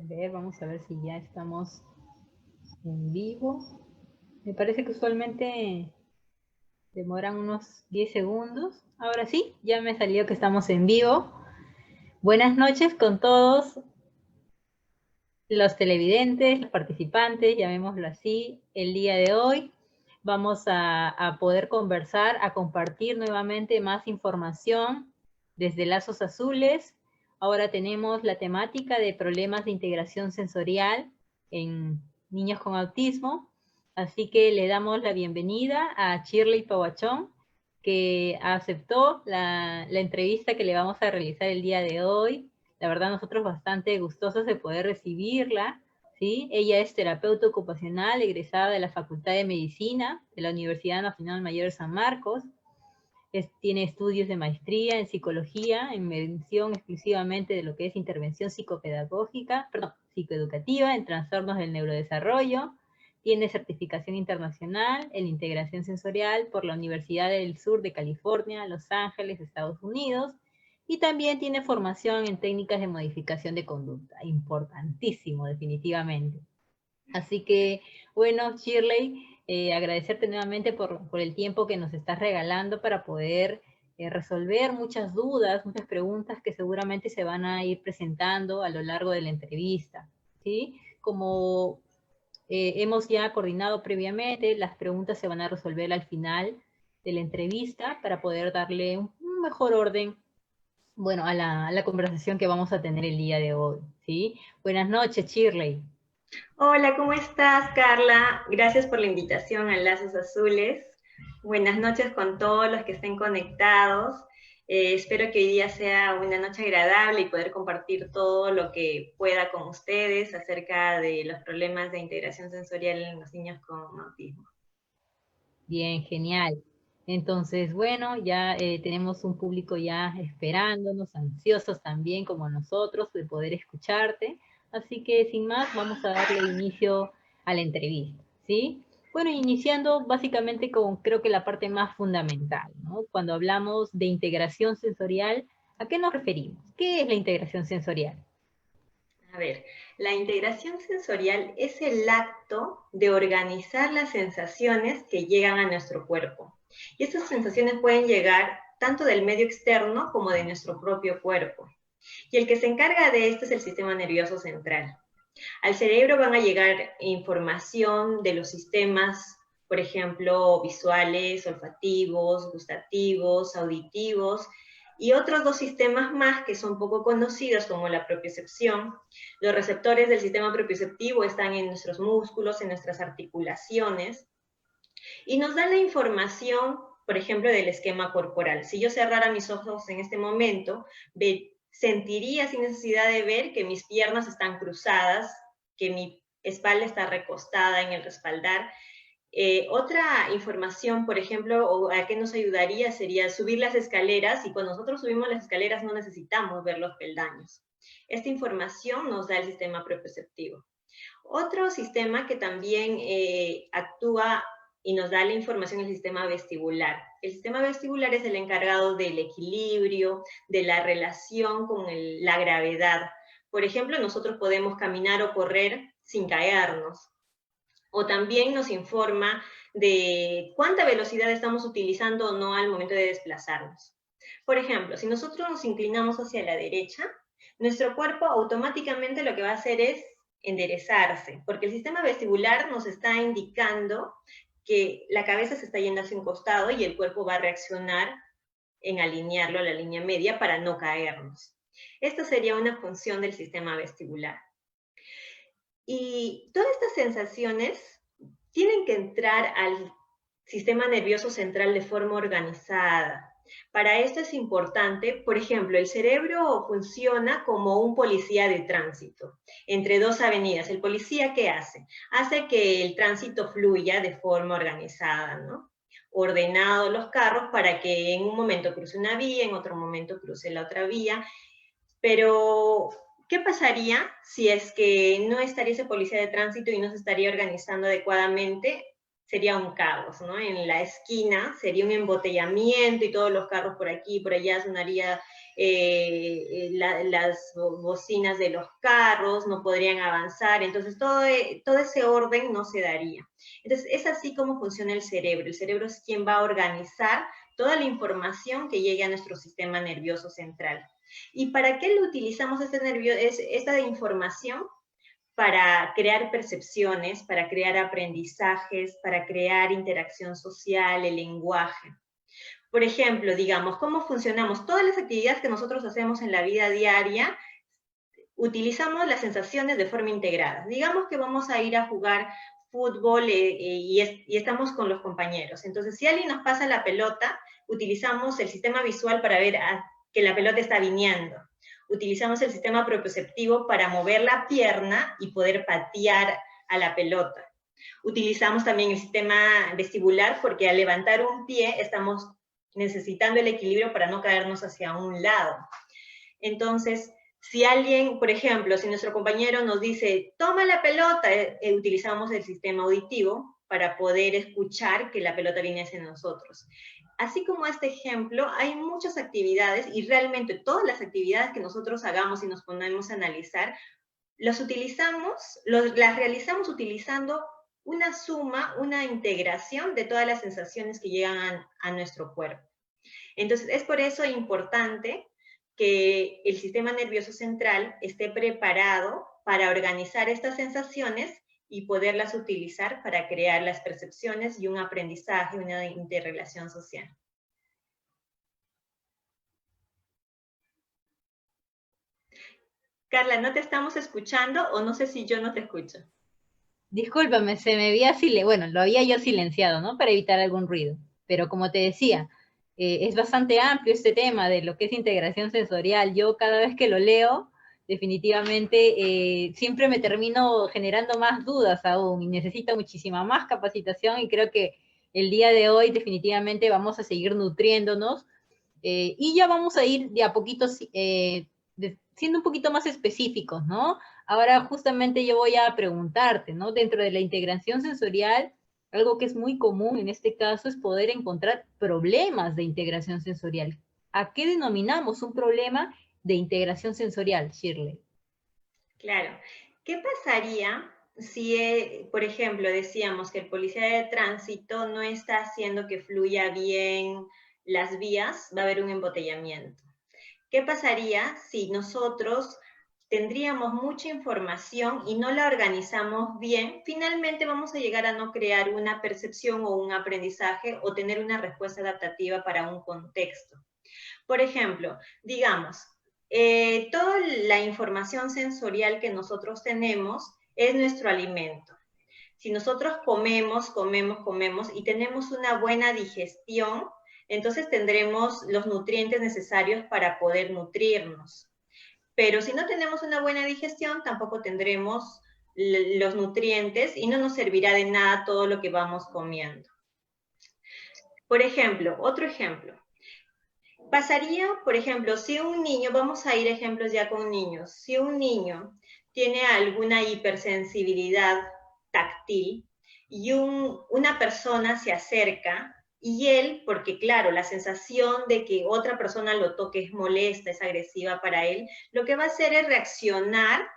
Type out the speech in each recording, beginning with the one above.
A ver, vamos a ver si ya estamos en vivo. Me parece que usualmente demoran unos 10 segundos. Ahora sí, ya me salió que estamos en vivo. Buenas noches con todos los televidentes, los participantes, llamémoslo así, el día de hoy. Vamos a poder conversar, a compartir nuevamente más información desde Lazos Azules. Ahora tenemos la temática de problemas de integración sensorial en niños con autismo. Así que le damos la bienvenida a Shirley Pawachón, que aceptó la entrevista que le vamos a realizar el día de hoy. La verdad, nosotros bastante gustosos de poder recibirla, ¿sí? Ella es terapeuta ocupacional, egresada de la Facultad de Medicina de la Universidad Nacional Mayor de San Marcos. Tiene estudios de maestría en psicología, en mención exclusivamente de lo que es intervención psicoeducativa en trastornos del neurodesarrollo. Tiene certificación internacional en integración sensorial por la Universidad del Sur de California, Los Ángeles, Estados Unidos. Y también tiene formación en técnicas de modificación de conducta. Importantísimo, definitivamente. Así que, bueno, Shirley, agradecerte nuevamente por el tiempo que nos estás regalando para poder resolver muchas dudas, muchas preguntas que seguramente se van a ir presentando a lo largo de la entrevista, ¿sí? Como hemos ya coordinado previamente, las preguntas se van a resolver al final de la entrevista para poder darle un mejor orden, bueno, a la conversación que vamos a tener el día de hoy, ¿sí? Buenas noches, Shirley. Hola, ¿cómo estás, Carla? Gracias por la invitación a Lazos Azules. Buenas noches con todos los que estén conectados. Espero que hoy día sea una noche agradable y poder compartir todo lo que pueda con ustedes acerca de los problemas de integración sensorial en los niños con autismo. Bien, genial. Entonces, bueno, ya tenemos un público ya esperándonos, ansiosos también como nosotros de poder escucharte. Así que sin más, vamos a darle inicio a la entrevista, ¿sí? Bueno, iniciando básicamente con creo que la parte más fundamental, ¿no? Cuando hablamos de integración sensorial, ¿a qué nos referimos? ¿Qué es la integración sensorial? A ver, la integración sensorial es el acto de organizar las sensaciones que llegan a nuestro cuerpo. Y estas sensaciones pueden llegar tanto del medio externo como de nuestro propio cuerpo. Y el que se encarga de esto es el sistema nervioso central. Al cerebro van a llegar información de los sistemas, por ejemplo, visuales, olfativos, gustativos, auditivos, y otros dos sistemas más que son poco conocidos, como la propiocepción. Los receptores del sistema propioceptivo están en nuestros músculos, en nuestras articulaciones, y nos dan la información, por ejemplo, del esquema corporal. Si yo cerrara mis ojos en este momento, sentiría sin necesidad de ver que mis piernas están cruzadas, que mi espalda está recostada en el respaldar. Otra información, por ejemplo, o a qué nos ayudaría sería subir las escaleras, y cuando nosotros subimos las escaleras no necesitamos ver los peldaños. Esta información nos da el sistema propioceptivo. Otro sistema que también actúa y nos da la información es el sistema vestibular. El sistema vestibular es el encargado del equilibrio, de la relación con la gravedad. Por ejemplo, nosotros podemos caminar o correr sin caernos. O también nos informa de cuánta velocidad estamos utilizando o no al momento de desplazarnos. Por ejemplo, si nosotros nos inclinamos hacia la derecha, nuestro cuerpo automáticamente lo que va a hacer es enderezarse, porque el sistema vestibular nos está indicando que la cabeza se está yendo hacia un costado y el cuerpo va a reaccionar en alinearlo a la línea media para no caernos. Esta sería una función del sistema vestibular. Y todas estas sensaciones tienen que entrar al sistema nervioso central de forma organizada. Para esto es importante, por ejemplo, el cerebro funciona como un policía de tránsito entre dos avenidas. ¿El policía qué hace? Hace que el tránsito fluya de forma organizada, ¿no? Ordenado los carros para que en un momento cruce una vía, en otro momento cruce la otra vía. Pero ¿qué pasaría si es que no estaría ese policía de tránsito y no se estaría organizando adecuadamente? Sería un caos, ¿no? En la esquina sería un embotellamiento y todos los carros por aquí y por allá, sonaría las bocinas de los carros no podrían avanzar, entonces todo ese orden no se daría. Entonces es así como funciona el cerebro. El cerebro es quien va a organizar toda la información que llegue a nuestro sistema nervioso central. ¿Y para qué lo utilizamos esta información? Para crear percepciones, para crear aprendizajes, para crear interacción social, el lenguaje. Por ejemplo, digamos, ¿cómo funcionamos? Todas las actividades que nosotros hacemos en la vida diaria, utilizamos las sensaciones de forma integrada. Digamos que vamos a ir a jugar fútbol y estamos con los compañeros. Entonces, si alguien nos pasa la pelota, utilizamos el sistema visual para ver que la pelota está viniendo. Utilizamos el sistema propioceptivo para mover la pierna y poder patear a la pelota. Utilizamos también el sistema vestibular porque al levantar un pie estamos necesitando el equilibrio para no caernos hacia un lado. Entonces, si alguien, por ejemplo, si nuestro compañero nos dice, toma la pelota, utilizamos el sistema auditivo para poder escuchar que la pelota viene hacia nosotros. Así como este ejemplo, hay muchas actividades y realmente todas las actividades que nosotros hagamos y nos ponemos a analizar, las realizamos utilizando una suma, una integración de todas las sensaciones que llegan a nuestro cuerpo. Entonces, es por eso importante que el sistema nervioso central esté preparado para organizar estas sensaciones y poderlas utilizar para crear las percepciones y un aprendizaje, una interrelación social. Carla, ¿no te estamos escuchando o no sé si yo no te escucho? Discúlpame, se me había bueno, lo había yo silenciado, ¿no? Para evitar algún ruido. Pero como te decía, es bastante amplio este tema de lo que es integración sensorial. Yo cada vez que lo leo, definitivamente siempre me termino generando más dudas aún y necesito muchísima más capacitación y creo que el día de hoy definitivamente vamos a seguir nutriéndonos y ya vamos a ir de a poquito siendo un poquito más específicos, ¿no? Ahora justamente yo voy a preguntarte, ¿no? Dentro de la integración sensorial, algo que es muy común en este caso es poder encontrar problemas de integración sensorial. ¿A qué denominamos un problema de integración sensorial, Shirley? Claro. ¿Qué pasaría si, por ejemplo, decíamos que el policía de tránsito no está haciendo que fluya bien las vías? Va a haber un embotellamiento. ¿Qué pasaría si nosotros tendríamos mucha información y no la organizamos bien? Finalmente vamos a llegar a no crear una percepción o un aprendizaje o tener una respuesta adaptativa para un contexto. Por ejemplo, digamos, toda la información sensorial que nosotros tenemos es nuestro alimento. Si nosotros comemos y tenemos una buena digestión, entonces tendremos los nutrientes necesarios para poder nutrirnos. Pero si no tenemos una buena digestión, tampoco tendremos los nutrientes y no nos servirá de nada todo lo que vamos comiendo. Por ejemplo, otro ejemplo. Pasaría, por ejemplo, si un niño, vamos a ir a ejemplos ya con niños, si un niño tiene alguna hipersensibilidad táctil y una persona se acerca y él, porque claro, la sensación de que otra persona lo toque es molesta, es agresiva para él, lo que va a hacer es reaccionar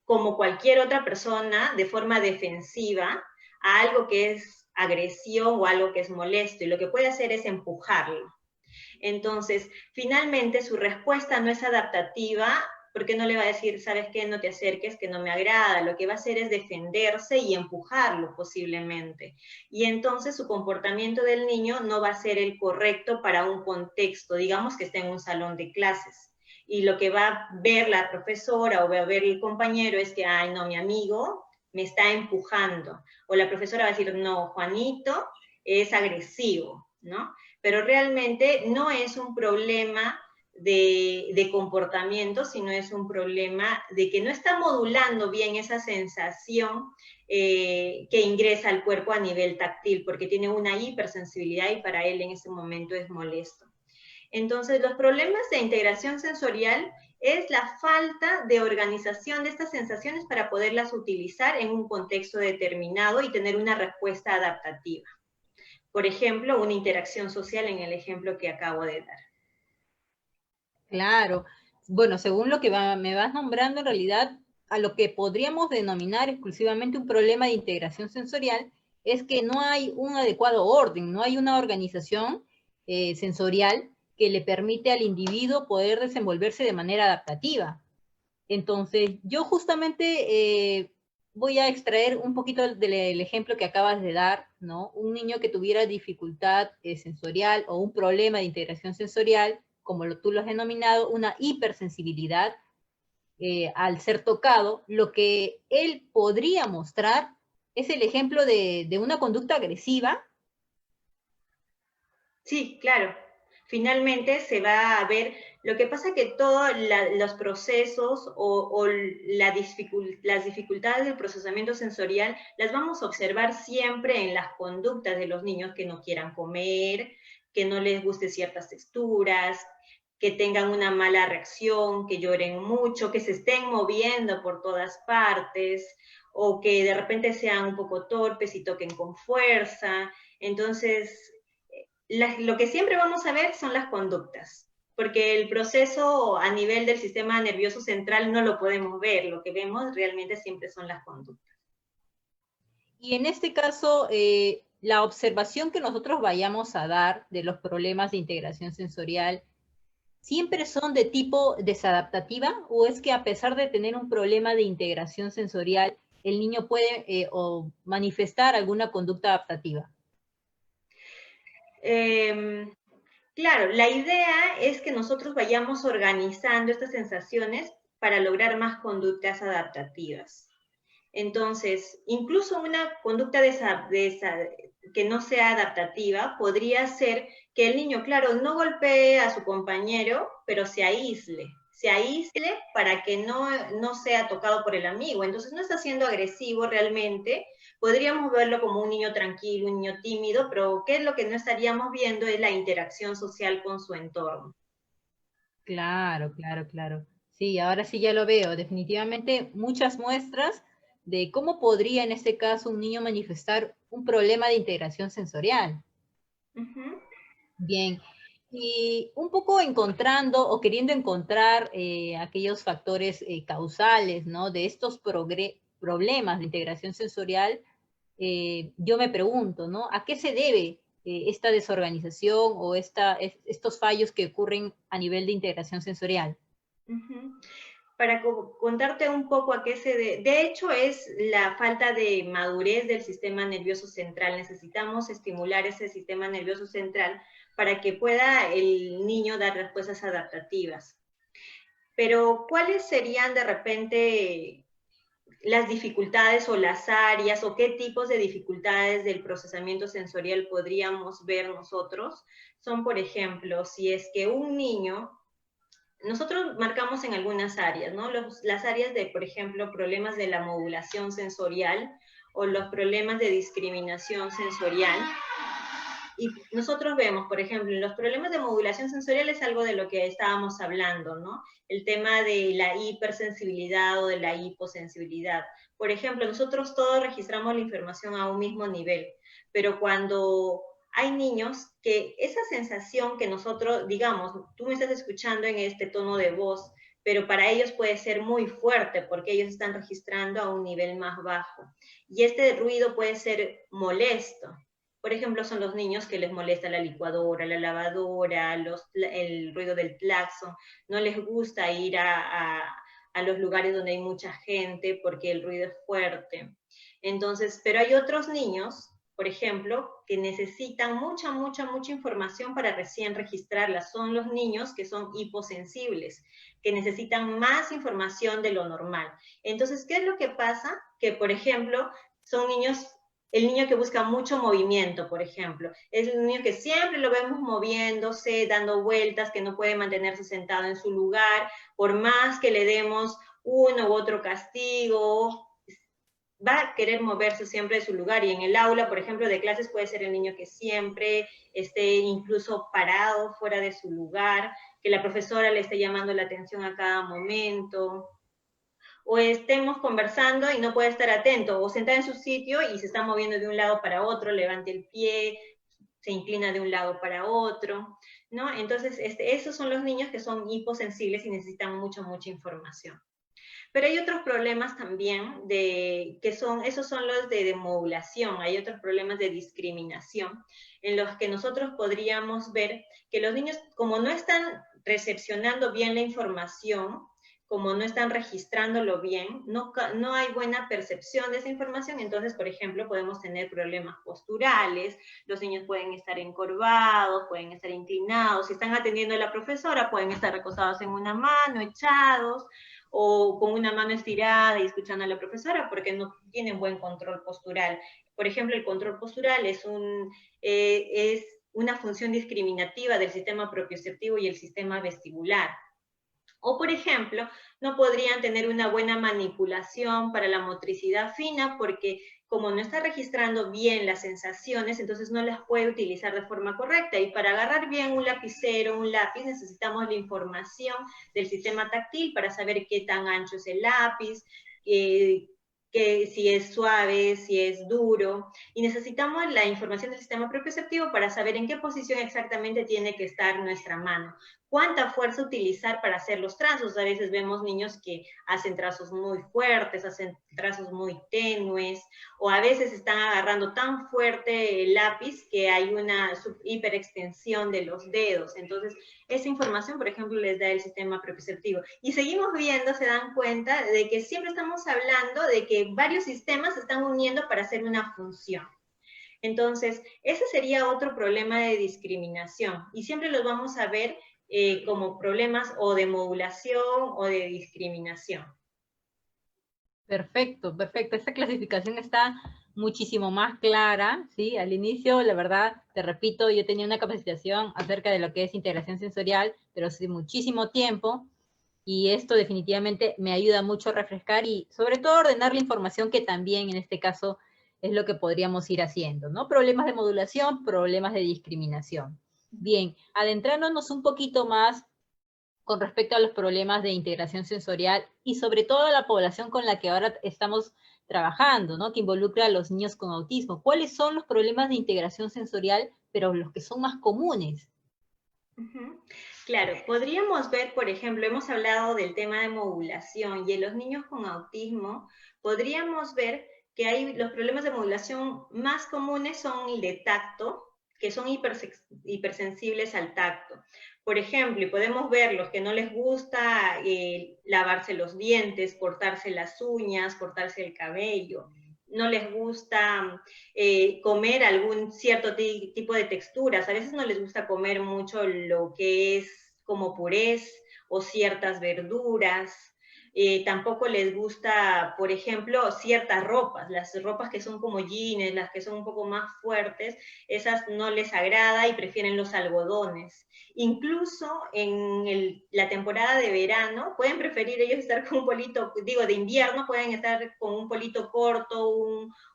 como cualquier otra persona de forma defensiva a algo que es agresión o algo que es molesto y lo que puede hacer es empujarlo. Entonces, finalmente su respuesta no es adaptativa porque no le va a decir, ¿sabes qué? No te acerques, que no me agrada. Lo que va a hacer es defenderse y empujarlo posiblemente. Y entonces su comportamiento del niño no va a ser el correcto para un contexto, digamos que está en un salón de clases. Y lo que va a ver la profesora o va a ver el compañero es que, ay, no, mi amigo me está empujando. O la profesora va a decir, no, Juanito es agresivo, ¿no? Pero realmente no es un problema de comportamiento, sino es un problema de que no está modulando bien esa sensación que ingresa al cuerpo a nivel táctil, porque tiene una hipersensibilidad y para él en ese momento es molesto. Entonces, los problemas de integración sensorial es la falta de organización de estas sensaciones para poderlas utilizar en un contexto determinado y tener una respuesta adaptativa. Por ejemplo, una interacción social en el ejemplo que acabo de dar. Claro. Bueno, según lo que me vas nombrando, en realidad, a lo que podríamos denominar exclusivamente un problema de integración sensorial es que no hay un adecuado orden, no hay una organización sensorial que le permite al individuo poder desenvolverse de manera adaptativa. Entonces, yo justamente voy a extraer un poquito del ejemplo que acabas de dar, ¿no? Un niño que tuviera dificultad sensorial o un problema de integración sensorial, como tú lo has denominado, una hipersensibilidad al ser tocado, lo que él podría mostrar es el ejemplo de una conducta agresiva. Sí, claro. Finalmente se va a ver, lo que pasa que todos los procesos o las dificultades del procesamiento sensorial las vamos a observar siempre en las conductas de los niños que no quieran comer, que no les guste ciertas texturas, que tengan una mala reacción, que lloren mucho, que se estén moviendo por todas partes, o que de repente sean un poco torpes y toquen con fuerza. Entonces, lo que siempre vamos a ver son las conductas, porque el proceso a nivel del sistema nervioso central no lo podemos ver, lo que vemos realmente siempre son las conductas. Y en este caso, la observación que nosotros vayamos a dar de los problemas de integración sensorial, ¿siempre son de tipo desadaptativa o es que a pesar de tener un problema de integración sensorial, el niño puede o manifestar alguna conducta adaptativa? Claro, la idea es que nosotros vayamos organizando estas sensaciones para lograr más conductas adaptativas. Entonces, incluso una conducta que no sea adaptativa podría ser que el niño, claro, no golpee a su compañero, pero se aísle para que no sea tocado por el amigo. Entonces, no está siendo agresivo realmente. Podríamos verlo como un niño tranquilo, un niño tímido, pero ¿qué es lo que no estaríamos viendo? Es la interacción social con su entorno. Claro, claro, claro. Sí, ahora sí ya lo veo. Definitivamente muchas muestras de cómo podría en este caso un niño manifestar un problema de integración sensorial. Ujú. Bien, y un poco encontrando o queriendo encontrar aquellos factores causales, ¿no? De estos problemas de integración sensorial, yo me pregunto, ¿no? ¿A qué se debe esta desorganización o estos fallos que ocurren a nivel de integración sensorial? Ujú. Para contarte un poco a qué de hecho es la falta de madurez del sistema nervioso central. Necesitamos estimular ese sistema nervioso central para que pueda el niño dar respuestas adaptativas. Pero ¿cuáles serían de repente las dificultades o las áreas o qué tipos de dificultades del procesamiento sensorial podríamos ver nosotros? Son, por ejemplo, si es que un niño nosotros marcamos en algunas áreas, ¿no? Las áreas de, por ejemplo, problemas de la modulación sensorial o los problemas de discriminación sensorial. Y nosotros vemos, por ejemplo, los problemas de modulación sensorial es algo de lo que estábamos hablando, ¿no? El tema de la hipersensibilidad o de la hiposensibilidad. Por ejemplo, nosotros todos registramos la información a un mismo nivel, pero cuando hay niños que esa sensación que nosotros, digamos, tú me estás escuchando en este tono de voz, pero para ellos puede ser muy fuerte porque ellos están registrando a un nivel más bajo. Y este ruido puede ser molesto. Por ejemplo, son los niños que les molesta la licuadora, la lavadora, el ruido del claxon. No les gusta ir a los lugares donde hay mucha gente porque el ruido es fuerte. Entonces, pero hay otros niños, por ejemplo, que necesitan mucha información para recién registrarla. Son los niños que son hiposensibles, que necesitan más información de lo normal. Entonces, ¿qué es lo que pasa? Que, por ejemplo, son niños, el niño que busca mucho movimiento, por ejemplo, es el niño que siempre lo vemos moviéndose, dando vueltas, que no puede mantenerse sentado en su lugar, por más que le demos uno u otro castigo, va a querer moverse siempre de su lugar. Y en el aula, por ejemplo, de clases puede ser el niño que siempre esté incluso parado fuera de su lugar, que la profesora le esté llamando la atención a cada momento, o estemos conversando y no puede estar atento, o sentada en su sitio y se está moviendo de un lado para otro, levante el pie, se inclina de un lado para otro. ¿no? Entonces, esos son los niños que son hiposensibles y necesitan mucha información. Pero hay otros problemas también esos son los de demodulación, hay otros problemas de discriminación, en los que nosotros podríamos ver que los niños, como no están recepcionando bien la información, como no están registrándolo bien, no hay buena percepción de esa información, entonces, por ejemplo, podemos tener problemas posturales, los niños pueden estar encorvados, pueden estar inclinados, si están atendiendo a la profesora, pueden estar recostados en una mano, echados, o con una mano estirada y escuchando a la profesora porque no tienen buen control postural. Por ejemplo, el control postural es una función discriminativa del sistema propioceptivo y el sistema vestibular. O, por ejemplo, no podrían tener una buena manipulación para la motricidad fina porque como no está registrando bien las sensaciones, entonces no las puede utilizar de forma correcta. Y para agarrar bien un lapicero, un lápiz, necesitamos la información del sistema táctil para saber qué tan ancho es el lápiz, que si es suave, si es duro, y necesitamos la información del sistema propioceptivo para saber en qué posición exactamente tiene que estar nuestra mano, cuánta fuerza utilizar para hacer los trazos. A veces vemos niños que hacen trazos muy fuertes, hacen trazos muy tenues, o a veces están agarrando tan fuerte el lápiz que hay una hiperextensión de los dedos. Entonces, esa información, por ejemplo, les da el sistema propioceptivo. Y seguimos viendo, se dan cuenta de que siempre estamos hablando de que varios sistemas se están uniendo para hacer una función. Entonces, ese sería otro problema de discriminación. Y siempre los vamos a ver como problemas o de modulación o de discriminación. Perfecto, perfecto. Esta clasificación está muchísimo más clara, ¿sí? Al inicio, la verdad, te repito, yo tenía una capacitación acerca de lo que es integración sensorial, pero hace muchísimo tiempo, y esto definitivamente me ayuda mucho a refrescar y sobre todo ordenar la información, que también en este caso es lo que podríamos ir haciendo, ¿no? Problemas de modulación, problemas de discriminación. Bien, adentrándonos un poquito más con respecto a los problemas de integración sensorial y sobre todo la población con la que ahora estamos trabajando, ¿no? Que involucra a los niños con autismo. ¿Cuáles son los problemas de integración sensorial, pero los que son más comunes? Claro, podríamos ver, por ejemplo, hemos hablado del tema de modulación y en los niños con autismo, podríamos ver que hay los problemas de modulación más comunes son el de tacto, que son hipersensibles al tacto. Por ejemplo, y podemos ver los que no les gusta lavarse los dientes, cortarse las uñas, cortarse el cabello, no les gusta comer algún cierto tipo de texturas. A veces no les gusta comer mucho lo que es como purés o ciertas verduras. Tampoco les gusta, por ejemplo, ciertas ropas, las ropas que son como jeans, las que son un poco más fuertes, esas no les agrada y prefieren los algodones. Incluso en la temporada de verano pueden preferir ellos estar con un polito, digo, de invierno pueden estar con un polito corto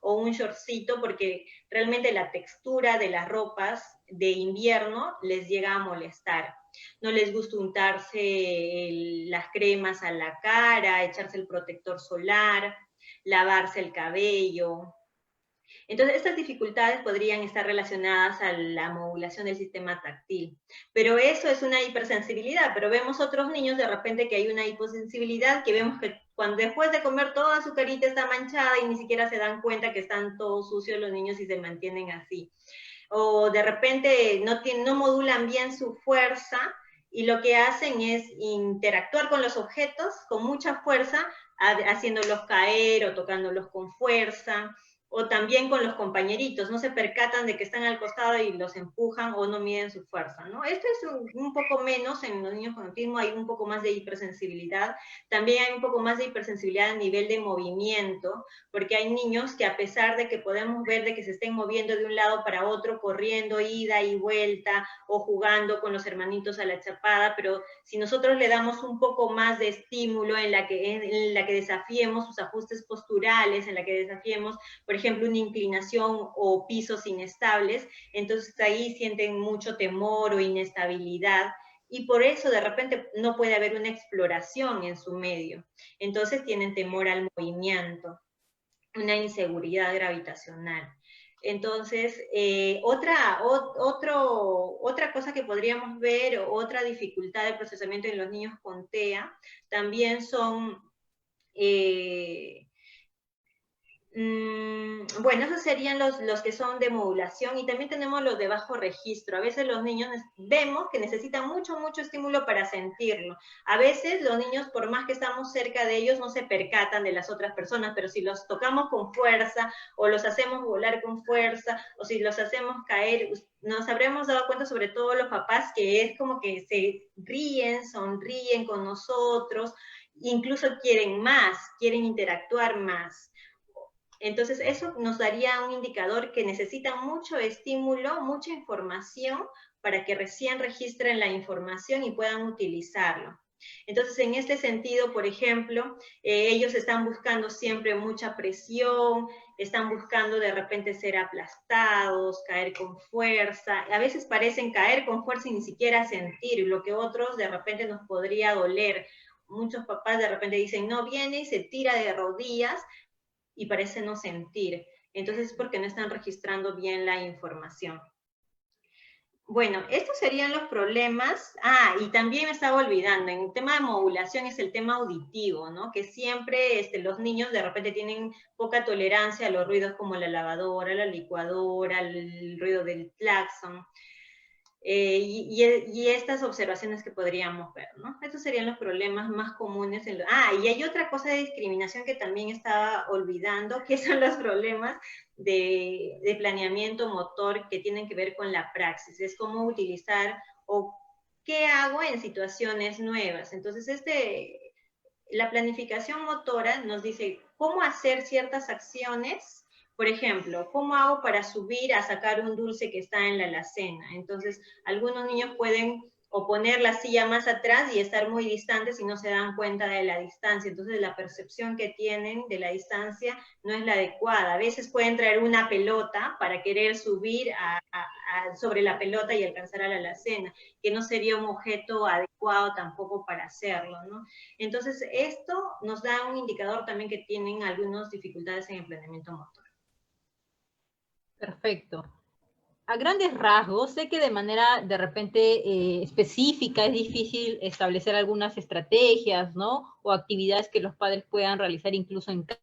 o un shortcito porque realmente la textura de las ropas de invierno les llega a molestar. No les gusta untarse las cremas a la cara, echarse el protector solar, lavarse el cabello. Entonces, estas dificultades podrían estar relacionadas a la modulación del sistema táctil. Pero eso es una hipersensibilidad, pero vemos otros niños de repente que hay una hiposensibilidad, que vemos que cuando después de comer toda su carita está manchada y ni siquiera se dan cuenta que están todos sucios los niños y se mantienen así. O de repente no modulan bien su fuerza y lo que hacen es interactuar con los objetos con mucha fuerza, haciéndolos caer o tocándolos con fuerza, o también con los compañeritos, no se percatan de que están al costado y los empujan o no miden su fuerza, ¿no? Esto es un poco menos en los niños con autismo, hay un poco más de hipersensibilidad, también hay un poco más de hipersensibilidad a nivel de movimiento, porque hay niños que a pesar de que podemos ver de que se estén moviendo de un lado para otro, corriendo, ida y vuelta, o jugando con los hermanitos a la chapada, pero si nosotros le damos un poco más de estímulo en la que desafiemos sus ajustes posturales, en la que desafiemos, por ejemplo, una inclinación o pisos inestables, entonces ahí sienten mucho temor o inestabilidad y por eso de repente no puede haber una exploración en su medio. Entonces tienen temor al movimiento, una inseguridad gravitacional. Entonces, otra cosa que podríamos ver, otra dificultad de procesamiento en los niños con TEA, también son eh, bueno, esos serían los que son de modulación, y también tenemos los de bajo registro. A veces los niños vemos que necesitan mucho, mucho estímulo para sentirlo. A veces los niños, por más que estamos cerca de ellos, no se percatan de las otras personas, pero si los tocamos con fuerza, o los hacemos volar con fuerza, o si los hacemos caer, nos habremos dado cuenta, sobre todo los papás, que es como que se ríen, sonríen con nosotros, incluso quieren más, quieren interactuar más. Entonces, eso nos daría un indicador que necesita mucho estímulo, mucha información, para que recién registren la información y puedan utilizarlo. Entonces, en este sentido, por ejemplo, ellos están buscando siempre mucha presión, están buscando de repente ser aplastados, caer con fuerza. A veces parecen caer con fuerza y ni siquiera sentir, lo que otros de repente nos podría doler. Muchos papás de repente dicen, no, viene y se tira de rodillas, y parece no sentir. Entonces es porque no están registrando bien la información. Bueno, estos serían los problemas. Ah, y también me estaba olvidando, en el tema de modulación es el tema auditivo, ¿no? Que siempre los niños de repente tienen poca tolerancia a los ruidos como la lavadora, la licuadora, el ruido del claxon. Y estas observaciones que podríamos ver, ¿no? Estos serían los problemas más comunes. Y hay otra cosa de discriminación que también estaba olvidando, que son los problemas de planeamiento motor que tienen que ver con la praxis. Es cómo utilizar o qué hago en situaciones nuevas. Entonces, la planificación motora nos dice cómo hacer ciertas acciones. Por ejemplo, ¿cómo hago para subir a sacar un dulce que está en la alacena? Entonces, algunos niños pueden o poner la silla más atrás y estar muy distantes y no se dan cuenta de la distancia. Entonces, la percepción que tienen de la distancia no es la adecuada. A veces pueden traer una pelota para querer subir sobre la pelota y alcanzar a la alacena, que no sería un objeto adecuado tampoco para hacerlo, ¿no? Entonces, esto nos da un indicador también que tienen algunas dificultades en el planeamiento motor. Perfecto. A grandes rasgos, sé que de manera de repente específica es difícil establecer algunas estrategias, ¿no? O actividades que los padres puedan realizar incluso en casa.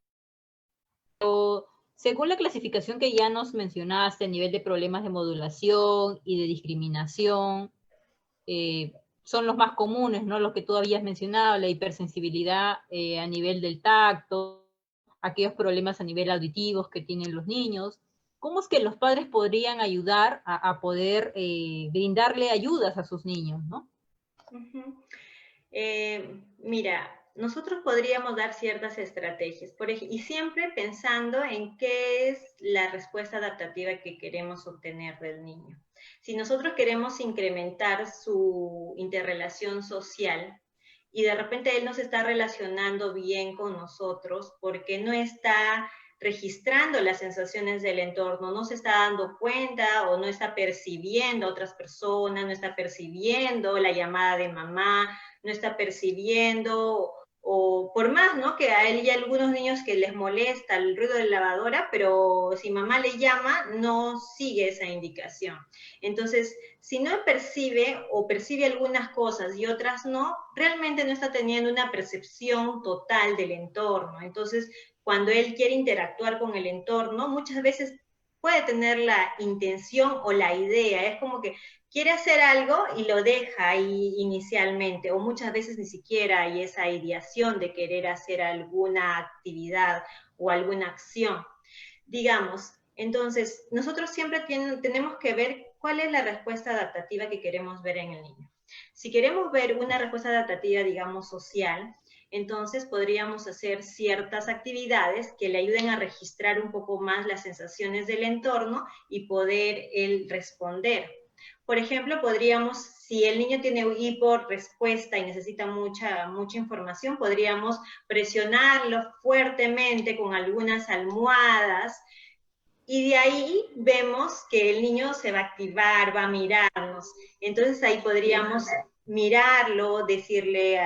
Pero según la clasificación que ya nos mencionaste a nivel de problemas de modulación y de discriminación, son los más comunes, ¿no? Los que tú habías mencionado, la hipersensibilidad a nivel del tacto, aquellos problemas a nivel auditivos que tienen los niños. ¿Cómo es que los padres podrían ayudar a poder brindarle ayudas a sus niños, ¿no? Mira, nosotros podríamos dar ciertas estrategias, y siempre pensando en qué es la respuesta adaptativa que queremos obtener del niño. Si nosotros queremos incrementar su interrelación social, y de repente él no se está relacionando bien con nosotros porque no está registrando las sensaciones del entorno, no se está dando cuenta o no está percibiendo a otras personas, no está percibiendo la llamada de mamá, no está percibiendo, o por más, ¿no? Que a él y a algunos niños que les molesta el ruido de la lavadora, pero si mamá le llama, no sigue esa indicación. Entonces, si no percibe o percibe algunas cosas y otras no, realmente no está teniendo una percepción total del entorno. Entonces, cuando él quiere interactuar con el entorno, muchas veces puede tener la intención o la idea, es como que quiere hacer algo y lo deja ahí inicialmente, o muchas veces ni siquiera hay esa ideación de querer hacer alguna actividad o alguna acción. Digamos, entonces, nosotros siempre tenemos que ver cuál es la respuesta adaptativa que queremos ver en el niño. Si queremos ver una respuesta adaptativa, digamos, social, entonces podríamos hacer ciertas actividades que le ayuden a registrar un poco más las sensaciones del entorno y poder él responder. Por ejemplo, podríamos, si el niño tiene hiporrespuesta y necesita mucha información, podríamos presionarlo fuertemente con algunas almohadas, y de ahí vemos que el niño se va a activar, va a mirarnos. Entonces ahí podríamos mirarlo, decirle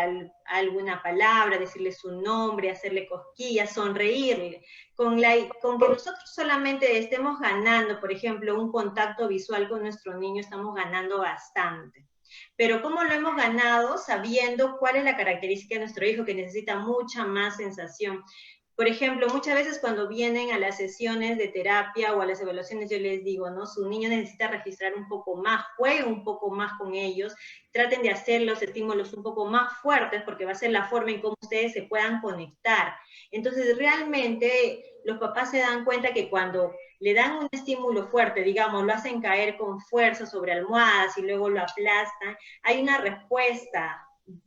alguna palabra, decirle su nombre, hacerle cosquillas, sonreírle. Con que nosotros solamente estemos ganando, por ejemplo, un contacto visual con nuestro niño, estamos ganando bastante. Pero ¿cómo lo hemos ganado? Sabiendo cuál es la característica de nuestro hijo, que necesita mucha más sensación. Por ejemplo, muchas veces cuando vienen a las sesiones de terapia o a las evaluaciones, yo les digo, ¿no? Su niño necesita registrar un poco más, jueguen un poco más con ellos, traten de hacer los estímulos un poco más fuertes, porque va a ser la forma en cómo ustedes se puedan conectar. Entonces, realmente los papás se dan cuenta que cuando le dan un estímulo fuerte, digamos, lo hacen caer con fuerza sobre almohadas y luego lo aplastan, hay una respuesta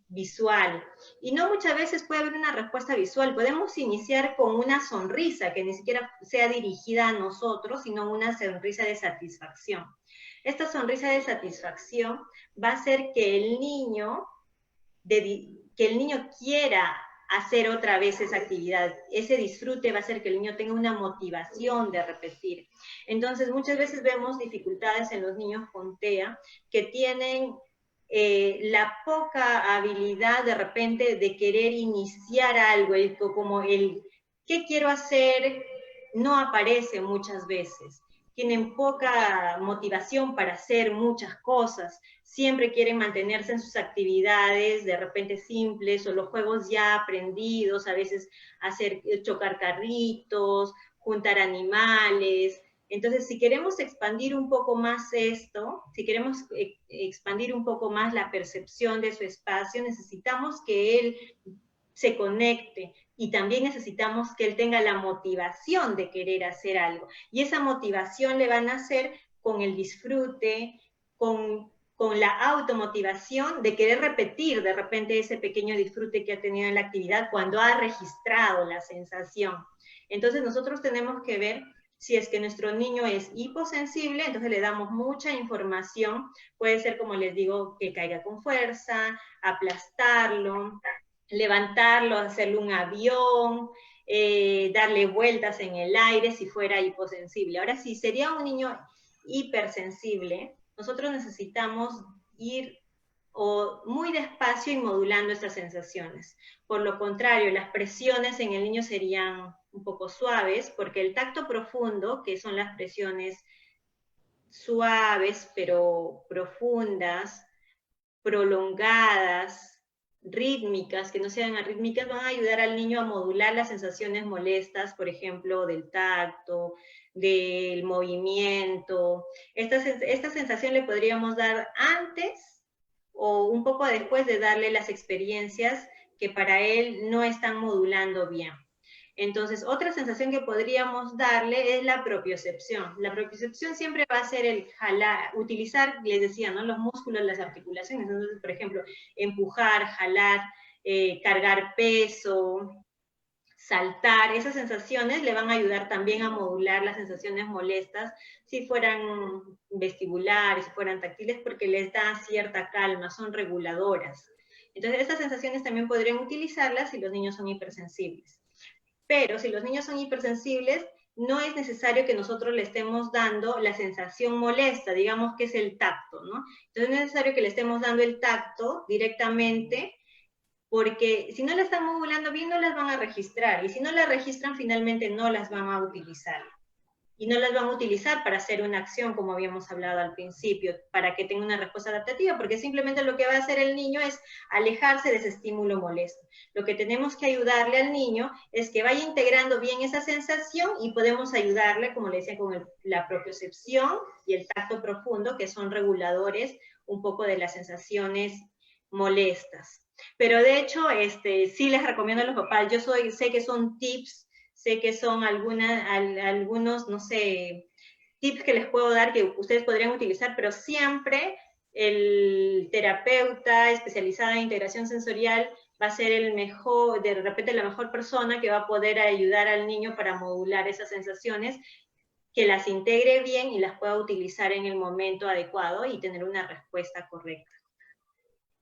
visual. Y no muchas veces puede haber una respuesta visual. Podemos iniciar con una sonrisa que ni siquiera sea dirigida a nosotros, sino una sonrisa de satisfacción. Esta sonrisa de satisfacción va a hacer que el niño quiera hacer otra vez esa actividad. Ese disfrute va a hacer que el niño tenga una motivación de repetir. Entonces, muchas veces vemos dificultades en los niños con TEA que tienen la poca habilidad de repente de querer iniciar algo, como el ¿qué quiero hacer? No aparece muchas veces. Tienen poca motivación para hacer muchas cosas. Siempre quieren mantenerse en sus actividades de repente simples o los juegos ya aprendidos, a veces hacer chocar carritos, juntar animales. Entonces, si queremos expandir un poco más esto, si queremos expandir un poco más la percepción de su espacio, necesitamos que él se conecte y también necesitamos que él tenga la motivación de querer hacer algo. Y esa motivación le van a hacer con el disfrute, con la automotivación de querer repetir de repente ese pequeño disfrute que ha tenido en la actividad cuando ha registrado la sensación. Entonces nosotros tenemos que ver si es que nuestro niño es hiposensible, entonces le damos mucha información. Puede ser, como les digo, que caiga con fuerza, aplastarlo, levantarlo, hacerle un avión, darle vueltas en el aire si fuera hiposensible. Ahora, si sería un niño hipersensible, nosotros necesitamos ir muy despacio y modulando estas sensaciones. Por lo contrario, las presiones en el niño serían un poco suaves, porque el tacto profundo, que son las presiones suaves pero profundas, prolongadas, rítmicas, que no sean arrítmicas, van a ayudar al niño a modular las sensaciones molestas, por ejemplo, del tacto, del movimiento. Esta sensación le podríamos dar antes o un poco después de darle las experiencias que para él no están modulando bien. Entonces, otra sensación que podríamos darle es la propiocepción. La propiocepción siempre va a ser el jalar, utilizar, les decía, ¿no? Los músculos, las articulaciones. Entonces, por ejemplo, empujar, jalar, cargar peso, saltar. Esas sensaciones le van a ayudar también a modular las sensaciones molestas, si fueran vestibulares, si fueran táctiles, porque les da cierta calma, son reguladoras. Entonces, estas sensaciones también podrían utilizarlas si los niños son hipersensibles. Pero si los niños son hipersensibles, no es necesario que nosotros le estemos dando la sensación molesta, digamos que es el tacto, ¿no? Entonces no es necesario que le estemos dando el tacto directamente, porque si no la están modulando bien, no las van a registrar, y si no las registran, finalmente no las van a utilizar. Y no las van a utilizar para hacer una acción, como habíamos hablado al principio, para que tenga una respuesta adaptativa, porque simplemente lo que va a hacer el niño es alejarse de ese estímulo molesto. Lo que tenemos que ayudarle al niño es que vaya integrando bien esa sensación y podemos ayudarle, como le decía, con la propiocepción y el tacto profundo, que son reguladores un poco de las sensaciones molestas. Pero de hecho, sí les recomiendo a los papás, sé que son tips, sé que son algunos, no sé, tips que les puedo dar que ustedes podrían utilizar, pero siempre el terapeuta especializado en integración sensorial va a ser el mejor, de repente la mejor persona que va a poder ayudar al niño para modular esas sensaciones, que las integre bien y las pueda utilizar en el momento adecuado y tener una respuesta correcta.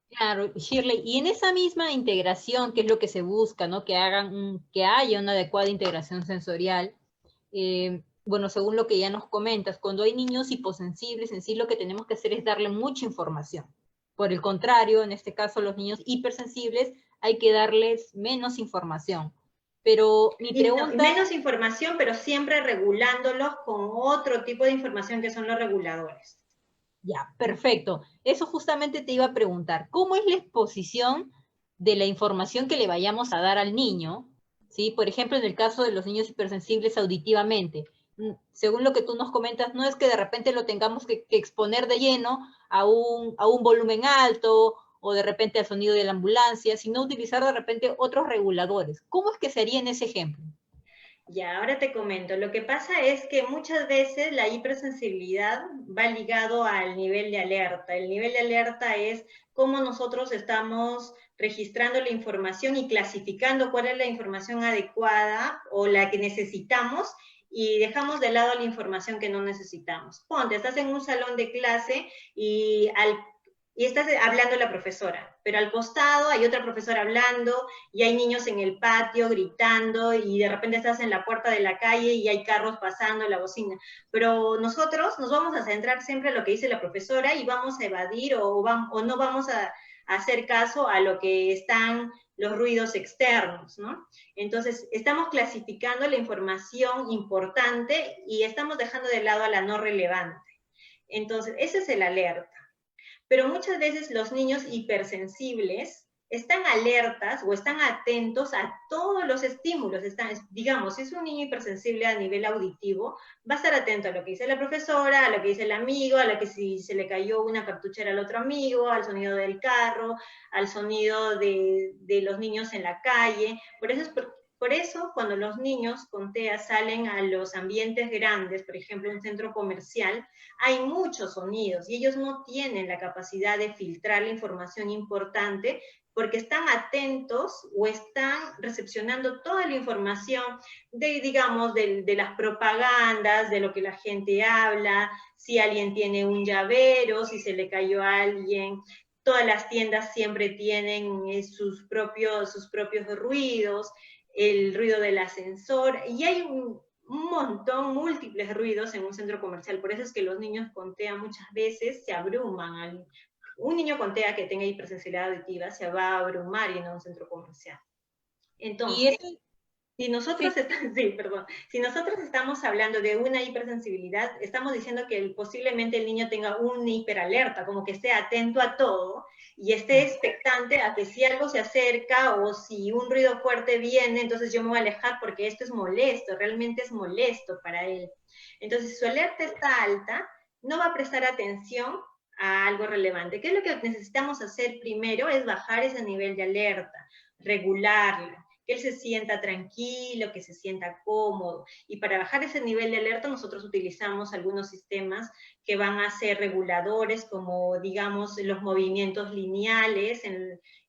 Claro, Shirley, y en esa misma integración, que es lo que se busca, ¿no? Que haya una adecuada integración sensorial. Bueno, según lo que ya nos comentas, cuando hay niños hiposensibles, en sí lo que tenemos que hacer es darle mucha información. Por el contrario, en este caso, los niños hipersensibles hay que darles menos información. Pero mi Y no, pregunta... menos información, pero siempre regulándolos con otro tipo de información que son los reguladores. Ya, perfecto. Eso justamente te iba a preguntar. ¿Cómo es la exposición de la información que le vayamos a dar al niño? ¿Sí? Por ejemplo, en el caso de los niños hipersensibles auditivamente. Según lo que tú nos comentas, no es que de repente lo tengamos que exponer de lleno a un volumen alto o de repente al sonido de la ambulancia, sino utilizar de repente otros reguladores. ¿Cómo es que sería en ese ejemplo? Ya, ahora te comento. Lo que pasa es que muchas veces la hipersensibilidad va ligado al nivel de alerta. El nivel de alerta es cómo nosotros estamos registrando la información y clasificando cuál es la información adecuada o la que necesitamos y dejamos de lado la información que no necesitamos. Ponte, estás en un salón de clase y estás hablando la profesora, pero al costado hay otra profesora hablando y hay niños en el patio gritando y de repente estás en la puerta de la calle y hay carros pasando, la bocina. Pero nosotros nos vamos a centrar siempre en lo que dice la profesora y vamos a evadir o no vamos a hacer caso a lo que están los ruidos externos, ¿no? Entonces, estamos clasificando la información importante y estamos dejando de lado a la no relevante. Entonces, ese es el alerta. Pero muchas veces los niños hipersensibles están alertas o están atentos a todos los estímulos. Digamos, si es un niño hipersensible a nivel auditivo, va a estar atento a lo que dice la profesora, a lo que dice el amigo, a lo que si se le cayó una cartuchera al otro amigo, al sonido del carro, al sonido de los niños en la calle. Por eso, cuando los niños con TEA salen a los ambientes grandes, por ejemplo, un centro comercial, hay muchos sonidos y ellos no tienen la capacidad de filtrar la información importante porque están atentos o están recepcionando toda la información digamos, de las propagandas, de lo que la gente habla, si alguien tiene un llavero, si se le cayó a alguien. Todas las tiendas siempre tienen sus propios ruidos, el ruido del ascensor, y hay un montón, múltiples ruidos en un centro comercial. Por eso es que los niños con TEA muchas veces se abruman. Un niño con TEA que tenga hipersensibilidad auditiva se va a abrumar en un centro comercial. Y Entonces, eso, si nosotros, sí, sí, perdón, si nosotros estamos hablando de una hipersensibilidad, estamos diciendo que posiblemente el niño tenga una hiperalerta, como que esté atento a todo y esté expectante a que si algo se acerca o si un ruido fuerte viene, entonces yo me voy a alejar porque esto es molesto, realmente es molesto para él. Entonces, si su alerta está alta, no va a prestar atención a algo relevante. ¿Qué es lo que necesitamos hacer primero? Es bajar ese nivel de alerta, regularla, que él se sienta tranquilo, que se sienta cómodo. Y para bajar ese nivel de alerta nosotros utilizamos algunos sistemas que van a ser reguladores, como digamos los movimientos lineales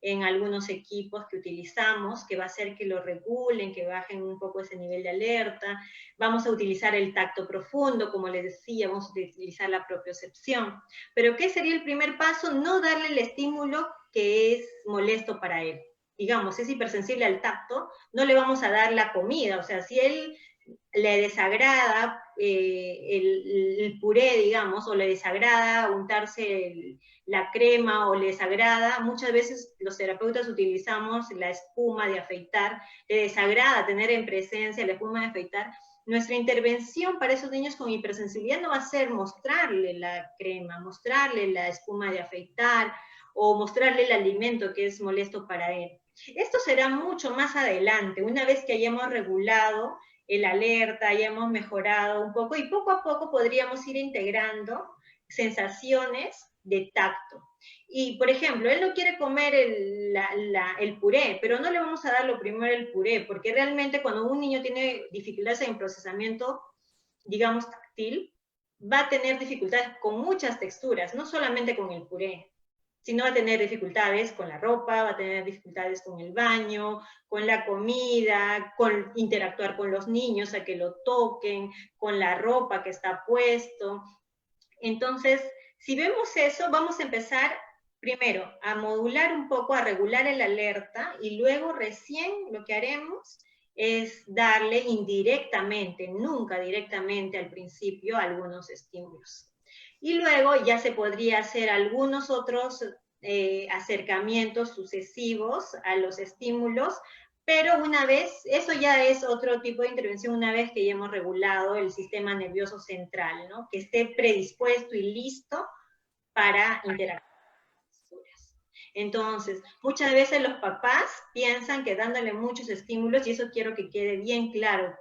en algunos equipos que utilizamos, que va a hacer que lo regulen, que bajen un poco ese nivel de alerta. Vamos a utilizar el tacto profundo, como les decía, vamos a utilizar la propiocepción. Pero ¿qué sería el primer paso? No darle el estímulo que es molesto para él. Digamos, es hipersensible al tacto, no le vamos a dar la comida. O sea, si él le desagrada el puré, digamos, o le desagrada untarse la crema, o le desagrada, muchas veces los terapeutas utilizamos la espuma de afeitar, le desagrada tener en presencia la espuma de afeitar. Nuestra intervención para esos niños con hipersensibilidad no va a ser mostrarle la crema, mostrarle la espuma de afeitar, o mostrarle el alimento que es molesto para él. Esto será mucho más adelante, una vez que hayamos regulado el alerta, hayamos mejorado un poco, y poco a poco podríamos ir integrando sensaciones de tacto. Y, por ejemplo, él no quiere comer el puré, pero no le vamos a dar lo primero el puré, porque realmente cuando un niño tiene dificultades en procesamiento, digamos, táctil, va a tener dificultades con muchas texturas, no solamente con el puré, sino va a tener dificultades con la ropa, va a tener dificultades con el baño, con la comida, con interactuar con los niños, a que lo toquen, con la ropa que está puesto. Entonces, si vemos eso, vamos a empezar primero a modular un poco, a regular el alerta, y luego recién lo que haremos es darle indirectamente, nunca directamente al principio, algunos estímulos. Y luego ya se podría hacer algunos otros acercamientos sucesivos a los estímulos, pero una vez, eso ya es otro tipo de intervención, una vez que ya hemos regulado el sistema nervioso central, ¿no? Que esté predispuesto y listo para interactuar. Entonces, muchas veces los papás piensan que dándole muchos estímulos, y eso quiero que quede bien claro,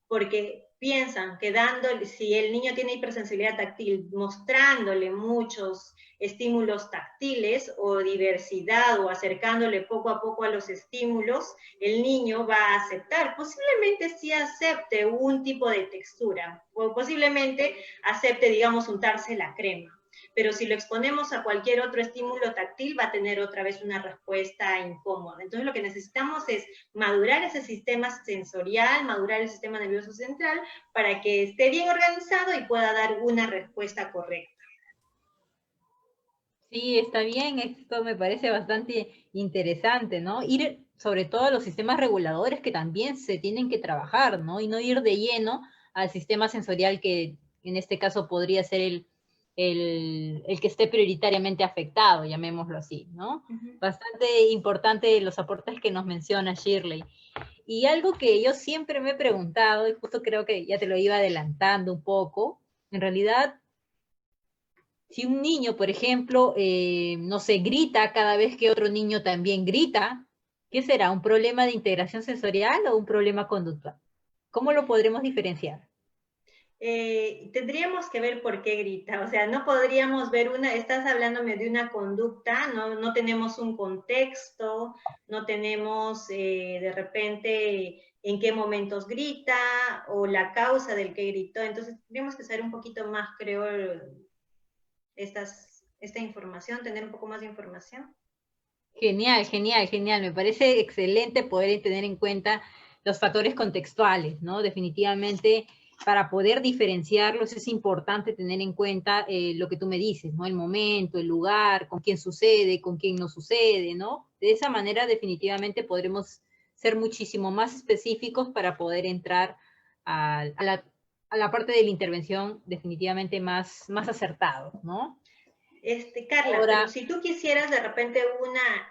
porque piensan que dándole, si el niño tiene hipersensibilidad táctil, mostrándole muchos estímulos táctiles o diversidad o acercándole poco a poco a los estímulos, el niño va a aceptar. Posiblemente sí acepte un tipo de textura, o posiblemente acepte, digamos, untarse la crema. Pero si lo exponemos a cualquier otro estímulo táctil, va a tener otra vez una respuesta incómoda. Entonces lo que necesitamos es madurar ese sistema sensorial, madurar el sistema nervioso central, para que esté bien organizado y pueda dar una respuesta correcta. Sí, está bien, esto me parece bastante interesante, ¿no? Ir sobre todo a los sistemas reguladores que también se tienen que trabajar, ¿no? Y no ir de lleno al sistema sensorial que en este caso podría ser el que esté prioritariamente afectado, llamémoslo así, ¿no? Bastante importante los aportes que nos menciona Shirley. Y algo que yo siempre me he preguntado, y justo creo que ya te lo iba adelantando un poco, en realidad si un niño, por ejemplo, no sé, grita cada vez que otro niño también grita, ¿qué será? ¿Un problema de integración sensorial o un problema conductual? ¿Cómo lo podremos diferenciar? Tendríamos que ver por qué grita, o sea, no podríamos ver estás hablándome de una conducta, no tenemos un contexto, no tenemos de repente en qué momentos grita o la causa del que gritó, entonces tendríamos que saber un poquito más, creo, esta información, tener un poco más de información. Genial, genial, genial. Me parece excelente poder tener en cuenta los factores contextuales, ¿no? Definitivamente, para poder diferenciarlos es importante tener en cuenta lo que tú me dices, ¿no? El momento, el lugar, con quién sucede, con quién no sucede, ¿no? De esa manera definitivamente podremos ser muchísimo más específicos para poder entrar a la parte de la intervención definitivamente más acertado, ¿no? Carla, pero Ahora, si tú quisieras de repente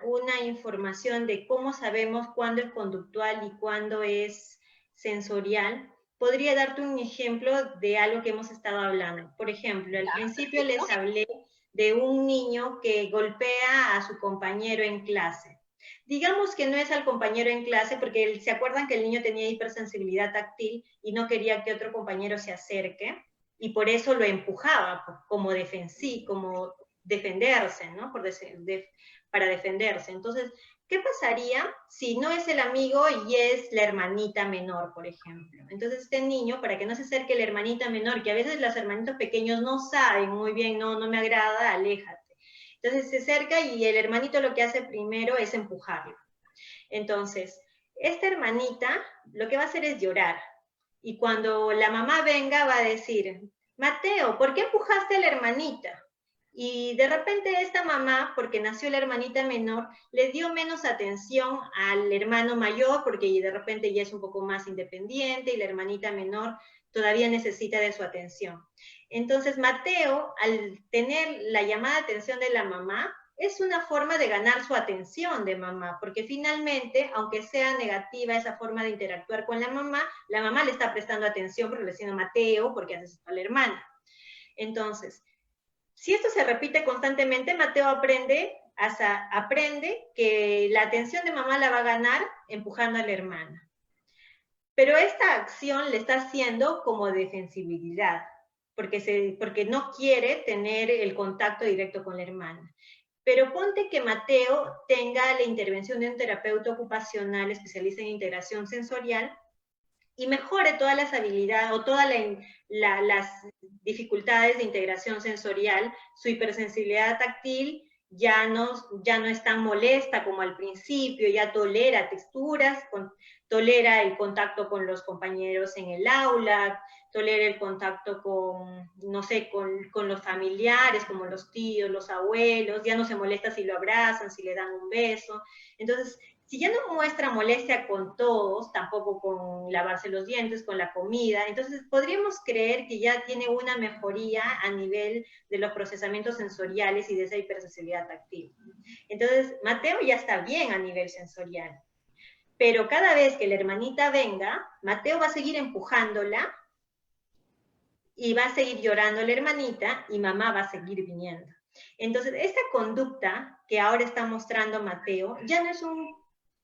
una información de cómo sabemos cuándo es conductual y cuándo es sensorial, podría darte un ejemplo de algo que hemos estado hablando. Por ejemplo, al principio les hablé de un niño que golpea a su compañero en clase. Digamos que no es al compañero en clase porque se acuerdan que el niño tenía hipersensibilidad táctil y no quería que otro compañero se acerque y por eso lo empujaba como como defenderse, ¿no? Para defenderse. Entonces, ¿qué pasaría si no es el amigo y es la hermanita menor, por ejemplo? Entonces, este niño, para que no se acerque la hermanita menor, que a veces los hermanitos pequeños no saben muy bien, no me agrada, aléjate. Entonces se acerca y el hermanito lo que hace primero es empujarlo. Entonces, esta hermanita lo que va a hacer es llorar. Y cuando la mamá venga va a decir, Mateo, ¿por qué empujaste a la hermanita? Y de repente esta mamá, porque nació la hermanita menor, le dio menos atención al hermano mayor, porque de repente ya es un poco más independiente y la hermanita menor todavía necesita de su atención. Entonces Mateo, al tener la llamada de atención de la mamá, es una forma de ganar su atención de mamá, porque finalmente, aunque sea negativa esa forma de interactuar con la mamá le está prestando atención porque le está diciendo Mateo, porque haces esto a la hermana. Entonces, si esto se repite constantemente, Mateo aprende que la atención de mamá la va a ganar empujando a la hermana. Pero esta acción le está haciendo como defensibilidad, porque no quiere tener el contacto directo con la hermana. Pero ponte que Mateo tenga la intervención de un terapeuta ocupacional especialista en integración sensorial y mejore todas las habilidades o todas las dificultades de integración sensorial, su hipersensibilidad táctil ya no es tan molesta como al principio, ya tolera texturas, tolera el contacto con los compañeros en el aula, tolera el contacto con, no sé, con los familiares, como los tíos, los abuelos, ya no se molesta si lo abrazan, si le dan un beso. Entonces, si ya no muestra molestia con todos, tampoco con lavarse los dientes, con la comida, entonces podríamos creer que ya tiene una mejoría a nivel de los procesamientos sensoriales y de esa hipersensibilidad táctil. Entonces, Mateo ya está bien a nivel sensorial. Pero cada vez que la hermanita venga, Mateo va a seguir empujándola y va a seguir llorando la hermanita y mamá va a seguir viniendo. Entonces, esta conducta que ahora está mostrando Mateo ya no es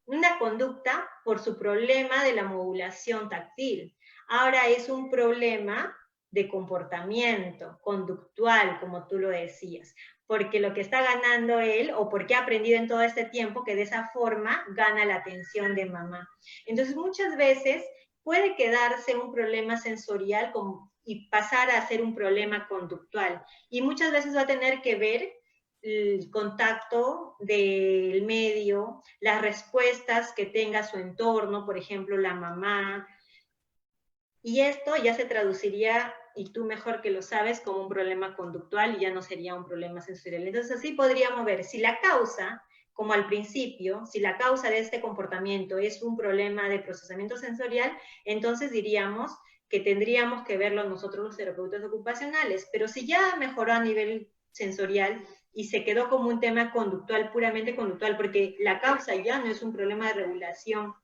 una conducta por su problema de la modulación táctil. Ahora es un problema de comportamiento conductual, como tú lo decías, porque lo que está ganando él, o porque ha aprendido en todo este tiempo que de esa forma gana la atención de mamá. Entonces, muchas veces puede quedarse un problema sensorial y pasar a ser un problema conductual. Y muchas veces va a tener que ver el contacto del medio, las respuestas que tenga su entorno, por ejemplo, la mamá. Y esto ya se traduciría, y tú mejor que lo sabes, como un problema conductual y ya no sería un problema sensorial. Entonces así podríamos ver si la causa, como al principio, si la causa de este comportamiento es un problema de procesamiento sensorial, entonces diríamos que tendríamos que verlo nosotros los terapeutas ocupacionales. Pero si ya mejoró a nivel sensorial y se quedó como un tema conductual, puramente conductual, porque la causa ya no es un problema de regulación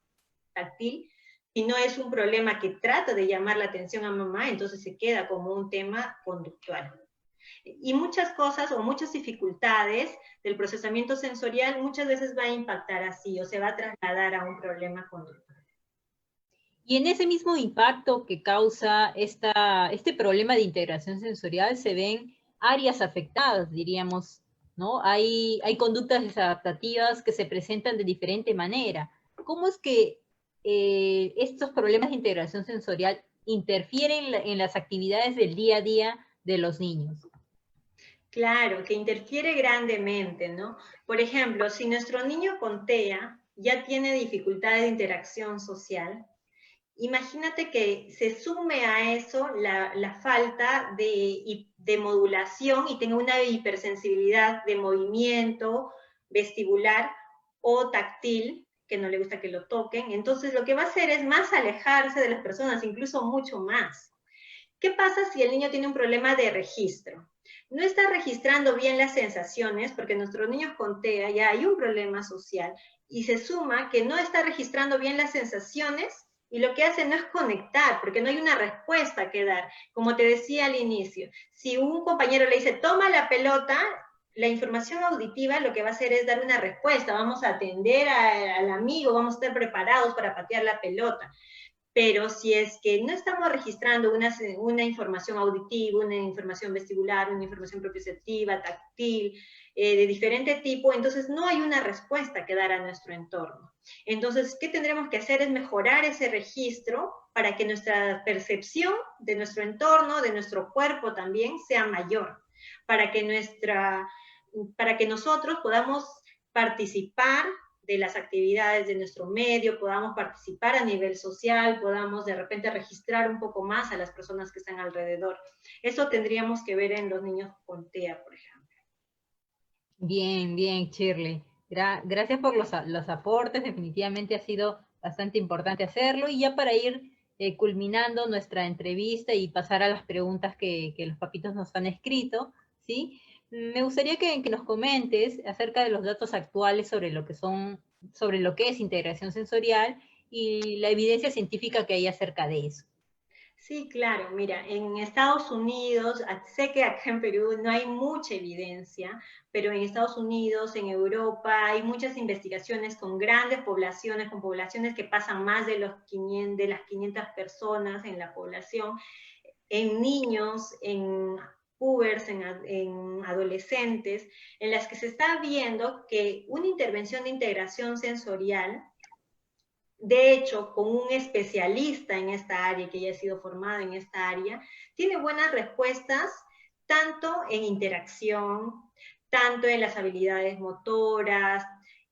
táctil, si no es un problema que trata de llamar la atención a mamá, entonces se queda como un tema conductual. Y muchas cosas o muchas dificultades del procesamiento sensorial muchas veces va a impactar así o se va a trasladar a un problema conductual. Y en ese mismo impacto que causa este problema de integración sensorial se ven áreas afectadas, diríamos, ¿no? Hay conductas desadaptativas que se presentan de diferente manera. ¿Cómo es que estos problemas de integración sensorial interfieren en las actividades del día a día de los niños? Claro, que interfiere grandemente, ¿no? Por ejemplo, si nuestro niño con TEA ya tiene dificultades de interacción social, imagínate que se sume a eso la falta de modulación y tenga una hipersensibilidad de movimiento vestibular o táctil, que no le gusta que lo toquen. Entonces lo que va a hacer es más alejarse de las personas, incluso mucho más. ¿Qué pasa si el niño tiene un problema de registro? No está registrando bien las sensaciones, porque nuestros niños con TEA ya hay un problema social, y se suma que no está registrando bien las sensaciones y lo que hace no es conectar, porque no hay una respuesta que dar. Como te decía al inicio, si un compañero le dice, toma la pelota, la información auditiva lo que va a hacer es dar una respuesta, vamos a atender al amigo, vamos a estar preparados para patear la pelota. Pero si es que no estamos registrando una información auditiva, una información vestibular, una información propioceptiva, táctil, de diferente tipo, entonces no hay una respuesta que dar a nuestro entorno. Entonces, ¿qué tendremos que hacer? Es mejorar ese registro para que nuestra percepción de nuestro entorno, de nuestro cuerpo también, sea mayor, para que nosotros podamos participar de las actividades de nuestro medio, podamos participar a nivel social, podamos de repente registrar un poco más a las personas que están alrededor. Eso tendríamos que ver en los niños con TEA, por ejemplo. Bien, bien, Shirley. Gracias por los aportes, definitivamente ha sido bastante importante hacerlo. Y ya para ir culminando nuestra entrevista y pasar a las preguntas que los papitos nos han escrito, ¿sí? Me gustaría que nos comentes acerca de los datos actuales sobre lo que es integración sensorial y la evidencia científica que hay acerca de eso. Sí, claro, mira, en Estados Unidos, sé que acá en Perú no hay mucha evidencia, pero en Estados Unidos, en Europa, hay muchas investigaciones con grandes poblaciones, con poblaciones que pasan más de las 500 personas en la población, en niños, en pubers, en adolescentes, en las que se está viendo que una intervención de integración sensorial, de hecho, con un especialista en esta área, que ya ha sido formado en esta área, tiene buenas respuestas tanto en interacción, tanto en las habilidades motoras,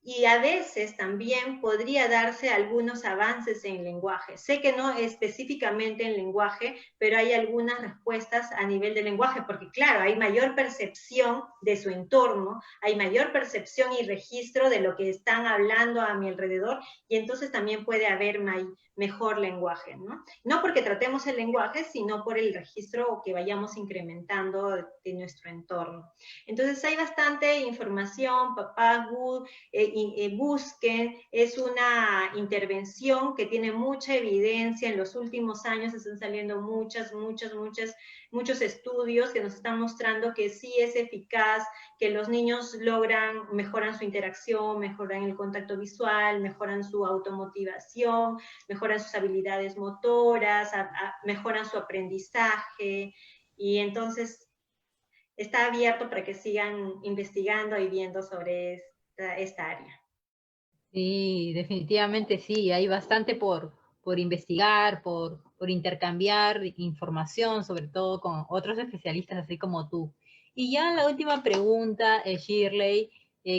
y a veces también podría darse algunos avances en lenguaje. Sé que no específicamente en lenguaje, pero hay algunas respuestas a nivel de lenguaje, porque claro, hay mayor percepción de su entorno, hay mayor percepción y registro de lo que están hablando a mi alrededor, y entonces también puede haber mejor lenguaje, ¿no? No porque tratemos el lenguaje, sino por el registro que vayamos incrementando de nuestro entorno. Entonces hay bastante información, papás, busquen, es una intervención que tiene mucha evidencia, en los últimos años están saliendo muchos estudios que nos están mostrando que sí es eficaz, que los niños mejoran su interacción, mejoran el contacto visual, mejoran su automotivación, mejoran sus habilidades motoras, mejoran su aprendizaje, y entonces está abierto para que sigan investigando y viendo sobre esta área. Sí, definitivamente sí, hay bastante por investigar, por intercambiar información, sobre todo con otros especialistas así como tú. Y ya la última pregunta, Shirley,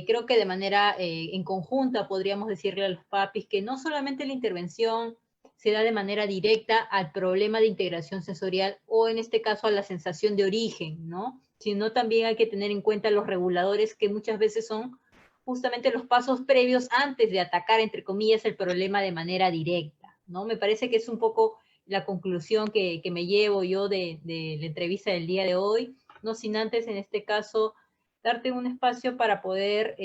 creo que de manera en conjunta podríamos decirle a los papis que no solamente la intervención se da de manera directa al problema de integración sensorial o en este caso a la sensación de origen, ¿no? Sino también hay que tener en cuenta los reguladores que muchas veces son justamente los pasos previos antes de atacar, entre comillas, el problema de manera directa, ¿no? Me parece que es un poco la conclusión que me llevo yo de la entrevista del día de hoy, no sin antes, en este caso, darte un espacio para poder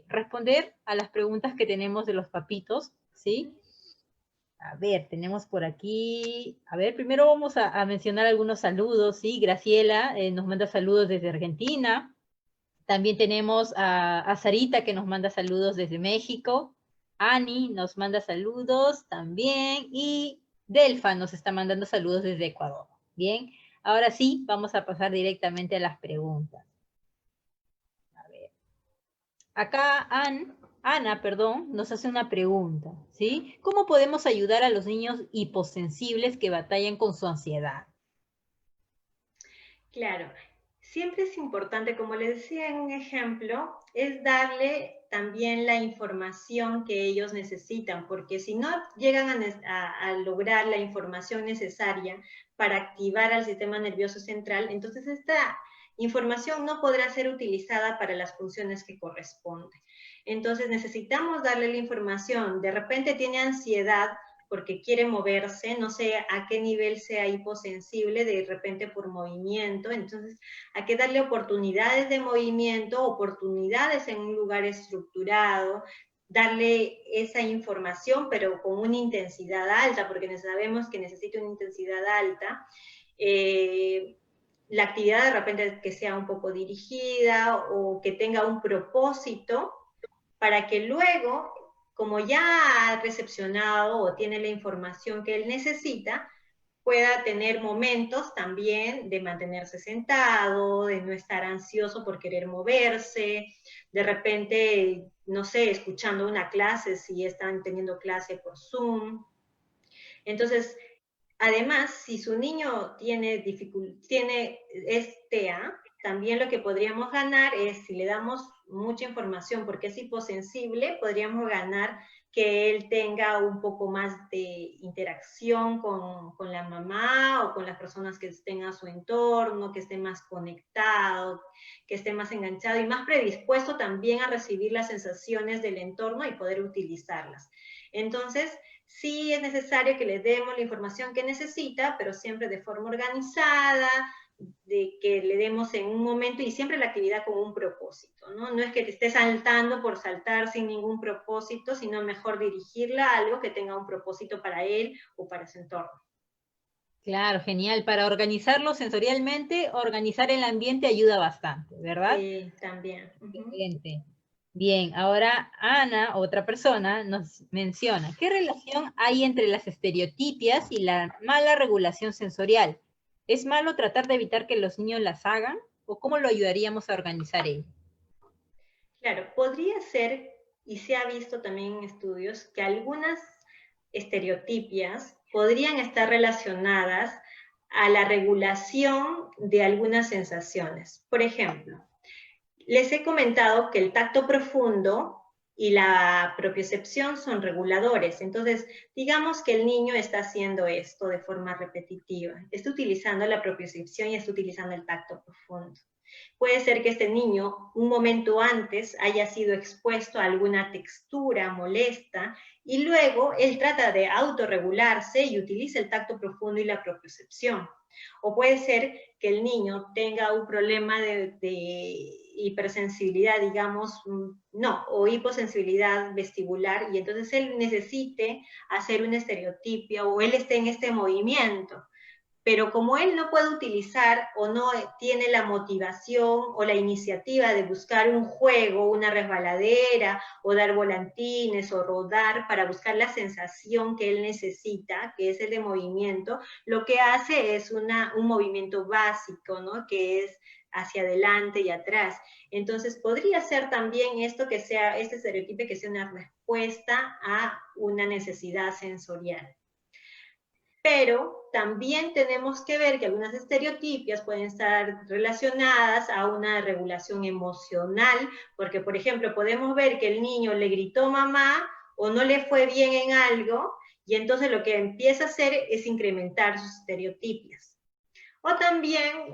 responder a las preguntas que tenemos de los papitos, ¿sí? A ver, tenemos por aquí, a ver, primero vamos a mencionar algunos saludos, ¿sí? Graciela nos manda saludos desde Argentina. También tenemos a Sarita que nos manda saludos desde México. Ani nos manda saludos también. Y Delfa nos está mandando saludos desde Ecuador. Bien, ahora sí, vamos a pasar directamente a las preguntas. A ver. Acá Ana, nos hace una pregunta, ¿sí? ¿Cómo podemos ayudar a los niños hiposensibles que batallan con su ansiedad? Claro, siempre es importante, como les decía en un ejemplo, es darle también la información que ellos necesitan, porque si no llegan a lograr la información necesaria para activar al sistema nervioso central, entonces esta información no podrá ser utilizada para las funciones que corresponden. Entonces necesitamos darle la información. De repente tiene ansiedad porque quiere moverse, no sé a qué nivel sea hiposensible, de repente por movimiento, entonces hay que darle oportunidades de movimiento, oportunidades en un lugar estructurado, darle esa información, pero con una intensidad alta, porque sabemos que necesita una intensidad alta. La actividad de repente que sea un poco dirigida o que tenga un propósito para que luego, como ya ha recepcionado o tiene la información que él necesita, pueda tener momentos también de mantenerse sentado, de no estar ansioso por querer moverse, de repente, no sé, escuchando una clase si están teniendo clase por Zoom. Entonces, además, si su niño tiene TEA, también lo que podríamos ganar es, si le damos mucha información porque es hiposensible, podríamos ganar que él tenga un poco más de interacción con la mamá o con las personas que estén a su entorno, que esté más conectado, que esté más enganchado y más predispuesto también a recibir las sensaciones del entorno y poder utilizarlas. Entonces, sí es necesario que le demos la información que necesita, pero siempre de forma organizada, de que le demos en un momento y siempre la actividad con un propósito, ¿no? No es que te esté saltando por saltar sin ningún propósito, sino mejor dirigirla a algo que tenga un propósito para él o para su entorno. Claro, genial. Para organizarlo sensorialmente, organizar el ambiente ayuda bastante, ¿verdad? Sí, también. Excelente. Bien, ahora Ana, otra persona, nos menciona, ¿qué relación hay entre las estereotipias y la mala regulación sensorial? ¿Es malo tratar de evitar que los niños las hagan? ¿O cómo lo ayudaríamos a organizar ello? Claro, podría ser, y se ha visto también en estudios, que algunas estereotipias podrían estar relacionadas a la regulación de algunas sensaciones. Por ejemplo, les he comentado que el tacto profundo y la propiocepción son reguladores. Entonces, digamos que el niño está haciendo esto de forma repetitiva, está utilizando la propiocepción y está utilizando el tacto profundo. Puede ser que este niño un momento antes haya sido expuesto a alguna textura molesta y luego él trata de autorregularse y utiliza el tacto profundo y la propiocepción. O puede ser que el niño tenga un problema de hipersensibilidad, digamos, no, o hiposensibilidad vestibular, y entonces él necesite hacer una estereotipia o él esté en este movimiento. Pero como él no puede utilizar o no tiene la motivación o la iniciativa de buscar un juego, una resbaladera, o dar volantines o rodar para buscar la sensación que él necesita, que es el de movimiento, lo que hace es un movimiento básico, ¿no? Que es hacia adelante y atrás. Entonces, podría ser también esto que sea, este estereotipo que sea una respuesta a una necesidad sensorial. Pero también tenemos que ver que algunas estereotipias pueden estar relacionadas a una regulación emocional, porque, por ejemplo, podemos ver que el niño le gritó mamá o no le fue bien en algo, y entonces lo que empieza a hacer es incrementar sus estereotipias. O también,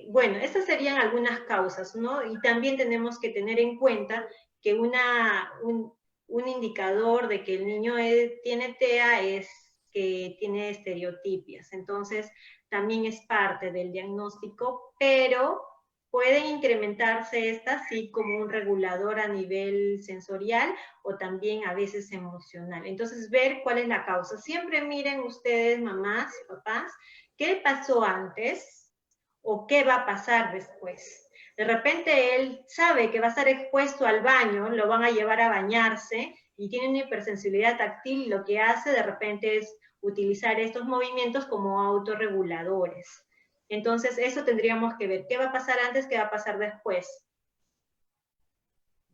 bueno, estas serían algunas causas, ¿no? Y también tenemos que tener en cuenta que un indicador de que el niño tiene TEA es que tiene estereotipias. Entonces, también es parte del diagnóstico, pero pueden incrementarse estas, sí, como un regulador a nivel sensorial o también a veces emocional. Entonces, ver cuál es la causa. Siempre miren ustedes, mamás, papás, qué pasó antes o qué va a pasar después. De repente él sabe que va a estar expuesto al baño, lo van a llevar a bañarse y tiene una hipersensibilidad táctil, y lo que hace de repente es utilizar estos movimientos como autorreguladores. Entonces, eso tendríamos que ver. ¿Qué va a pasar antes? ¿Qué va a pasar después?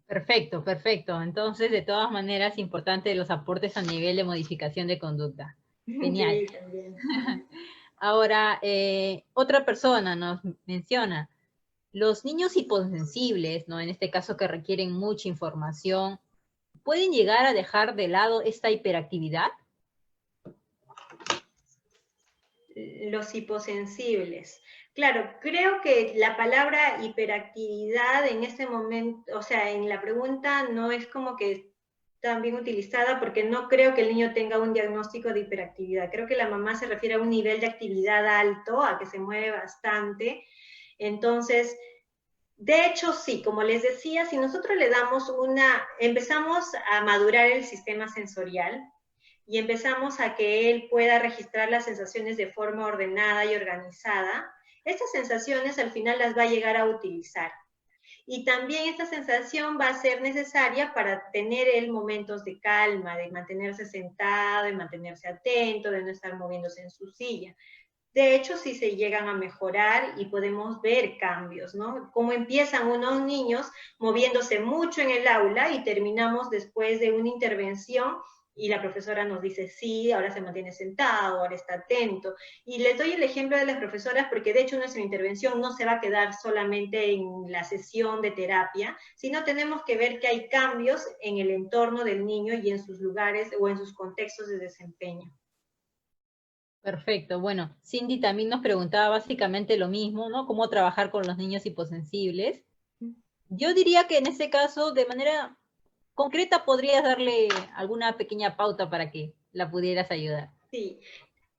Perfecto, perfecto. Entonces, de todas maneras, importante los aportes a nivel de modificación de conducta. Genial. Sí, también. Ahora, otra persona nos menciona, los niños hiposensibles, ¿no? En este caso que requieren mucha información, ¿pueden llegar a dejar de lado esta hiperactividad? Los hiposensibles. Claro, creo que la palabra hiperactividad en este momento, o sea, en la pregunta no es como que tan bien utilizada porque no creo que el niño tenga un diagnóstico de hiperactividad. Creo que la mamá se refiere a un nivel de actividad alto, a que se mueve bastante. Entonces, de hecho, sí, como les decía, si nosotros le damos empezamos a madurar el sistema sensorial, y empezamos a que él pueda registrar las sensaciones de forma ordenada y organizada, estas sensaciones al final las va a llegar a utilizar. Y también esta sensación va a ser necesaria para tener él momentos de calma, de mantenerse sentado, de mantenerse atento, de no estar moviéndose en su silla. De hecho, sí se llegan a mejorar y podemos ver cambios, ¿no? Cómo empiezan unos niños moviéndose mucho en el aula y terminamos después de una intervención y la profesora nos dice, sí, ahora se mantiene sentado, ahora está atento. Y les doy el ejemplo de las profesoras porque de hecho nuestra intervención no se va a quedar solamente en la sesión de terapia, sino tenemos que ver que hay cambios en el entorno del niño y en sus lugares o en sus contextos de desempeño. Perfecto. Bueno, Cindy también nos preguntaba básicamente lo mismo, ¿no? Cómo trabajar con los niños hiposensibles. Yo diría que en este caso, de manera concreta, podrías darle alguna pequeña pauta para que la pudieras ayudar. Sí,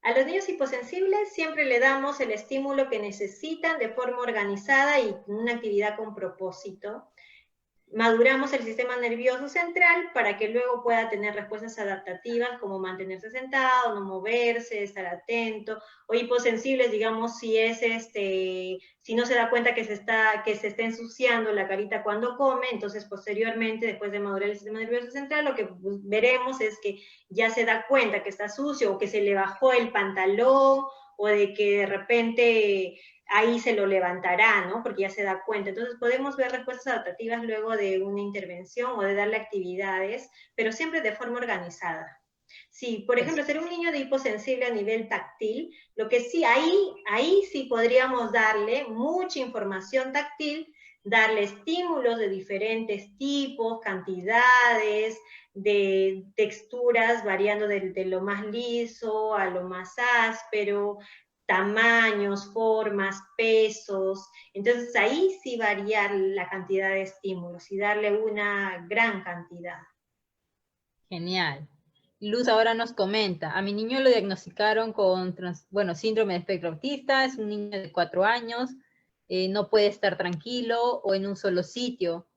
a los niños hiposensibles siempre le damos el estímulo que necesitan de forma organizada y una actividad con propósito. Maduramos el sistema nervioso central para que luego pueda tener respuestas adaptativas como mantenerse sentado, no moverse, estar atento, o hiposensibles, digamos, si no se da cuenta que se está ensuciando la carita cuando come, entonces posteriormente, después de madurar el sistema nervioso central, lo que veremos es que ya se da cuenta que está sucio o que se le bajó el pantalón o de que de repente ahí se lo levantará, ¿no? Porque ya se da cuenta. Entonces podemos ver respuestas adaptativas luego de una intervención o de darle actividades, pero siempre de forma organizada. Sí, por ejemplo, ser un niño de hiposensible a nivel táctil, lo que sí, ahí sí podríamos darle mucha información táctil darle estímulos de diferentes tipos, cantidades, de texturas, variando de lo más liso a lo más áspero, tamaños, formas, pesos. Entonces ahí sí variar la cantidad de estímulos y darle una gran cantidad. Genial. Luz ahora nos comenta, a mi niño lo diagnosticaron con, síndrome de espectro autista, es un niño de 4 años, no puede estar tranquilo o en un solo sitio.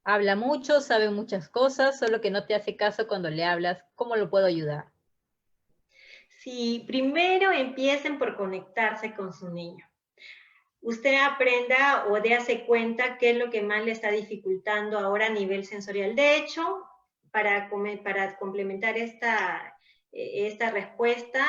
Habla mucho, sabe muchas cosas, solo que no te hace caso cuando le hablas. ¿Cómo lo puedo ayudar? Sí, primero empiecen por conectarse con su niño. Usted aprenda o dése cuenta qué es lo que más le está dificultando ahora a nivel sensorial. De hecho, para complementar esta respuesta,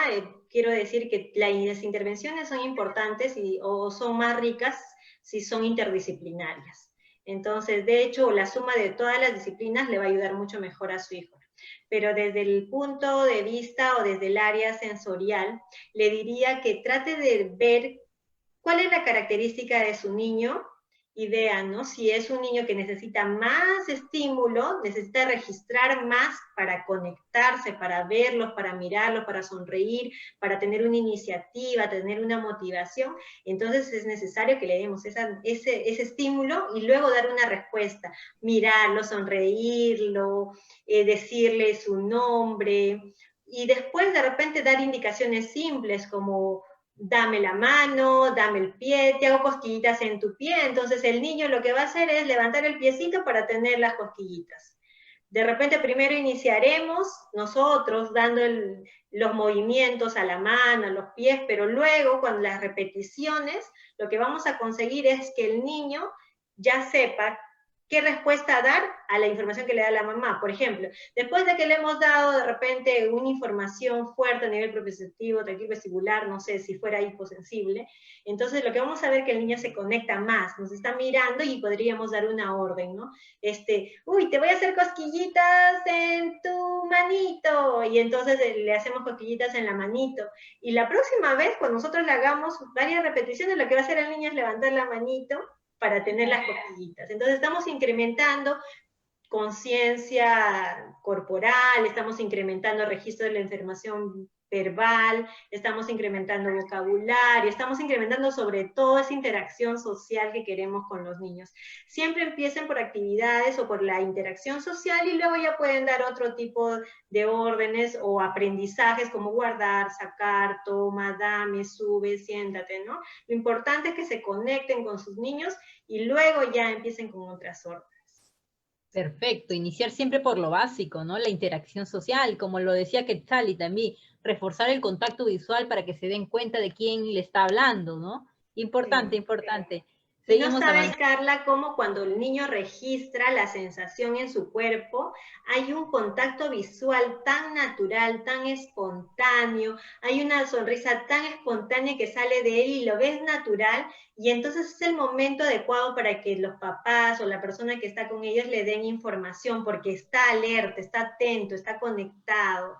quiero decir que las intervenciones son importantes o son más ricas si son interdisciplinarias. Entonces, de hecho, la suma de todas las disciplinas le va a ayudar mucho mejor a su hijo. Pero desde el punto de vista o desde el área sensorial, le diría que trate de ver cuál es la característica de su niño y vean, ¿no? Si es un niño que necesita más estímulo, necesita registrar más para conectarse, para verlos, para mirarlos, para sonreír, para tener una iniciativa, tener una motivación, entonces es necesario que le demos ese estímulo y luego dar una respuesta, mirarlo, sonreírlo, decirle su nombre, y después de repente dar indicaciones simples como dame la mano, dame el pie, te hago cosquillitas en tu pie. Entonces el niño lo que va a hacer es levantar el piecito para tener las cosquillitas. De repente primero iniciaremos nosotros dando los movimientos a la mano, a los pies, pero luego con las repeticiones lo que vamos a conseguir es que el niño ya sepa qué respuesta dar a la información que le da la mamá. Por ejemplo, después de que le hemos dado de repente una información fuerte a nivel proprioceptivo, tranquilo vestibular, no sé si fuera hiposensible, entonces lo que vamos a ver es que el niño se conecta más, nos está mirando y podríamos dar una orden, ¿no? Uy, te voy a hacer cosquillitas en tu manito, y entonces le hacemos cosquillitas en la manito. Y la próxima vez, cuando nosotros le hagamos varias repeticiones, lo que va a hacer el niño es levantar la manito para tener las cosquillitas. Entonces estamos incrementando conciencia corporal, estamos incrementando el registro de la información verbal, estamos incrementando vocabulario, estamos incrementando sobre todo esa interacción social que queremos con los niños. Siempre empiecen por actividades o por la interacción social y luego ya pueden dar otro tipo de órdenes o aprendizajes como guardar, sacar, toma, dame, sube, siéntate, ¿no? Lo importante es que se conecten con sus niños y luego ya empiecen con otras órdenes. Perfecto, iniciar siempre por lo básico, ¿no? La interacción social, como lo decía Quetzal, y también reforzar el contacto visual para que se den cuenta de quién le está hablando, ¿no? Importante, Sí. importante. Y no Seguimos sabe, avanzando. Carla, cómo cuando el niño registra la sensación en su cuerpo, hay un contacto visual tan natural, tan espontáneo, hay una sonrisa tan espontánea que sale de él y lo ves natural, y entonces es el momento adecuado para que los papás o la persona que está con ellos le den información, porque está alerta, está atento, está conectado.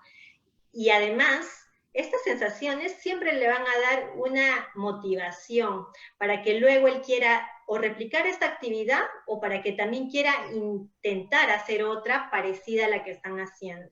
Y además, estas sensaciones siempre le van a dar una motivación para que luego él quiera o replicar esta actividad o para que también quiera intentar hacer otra parecida a la que están haciendo.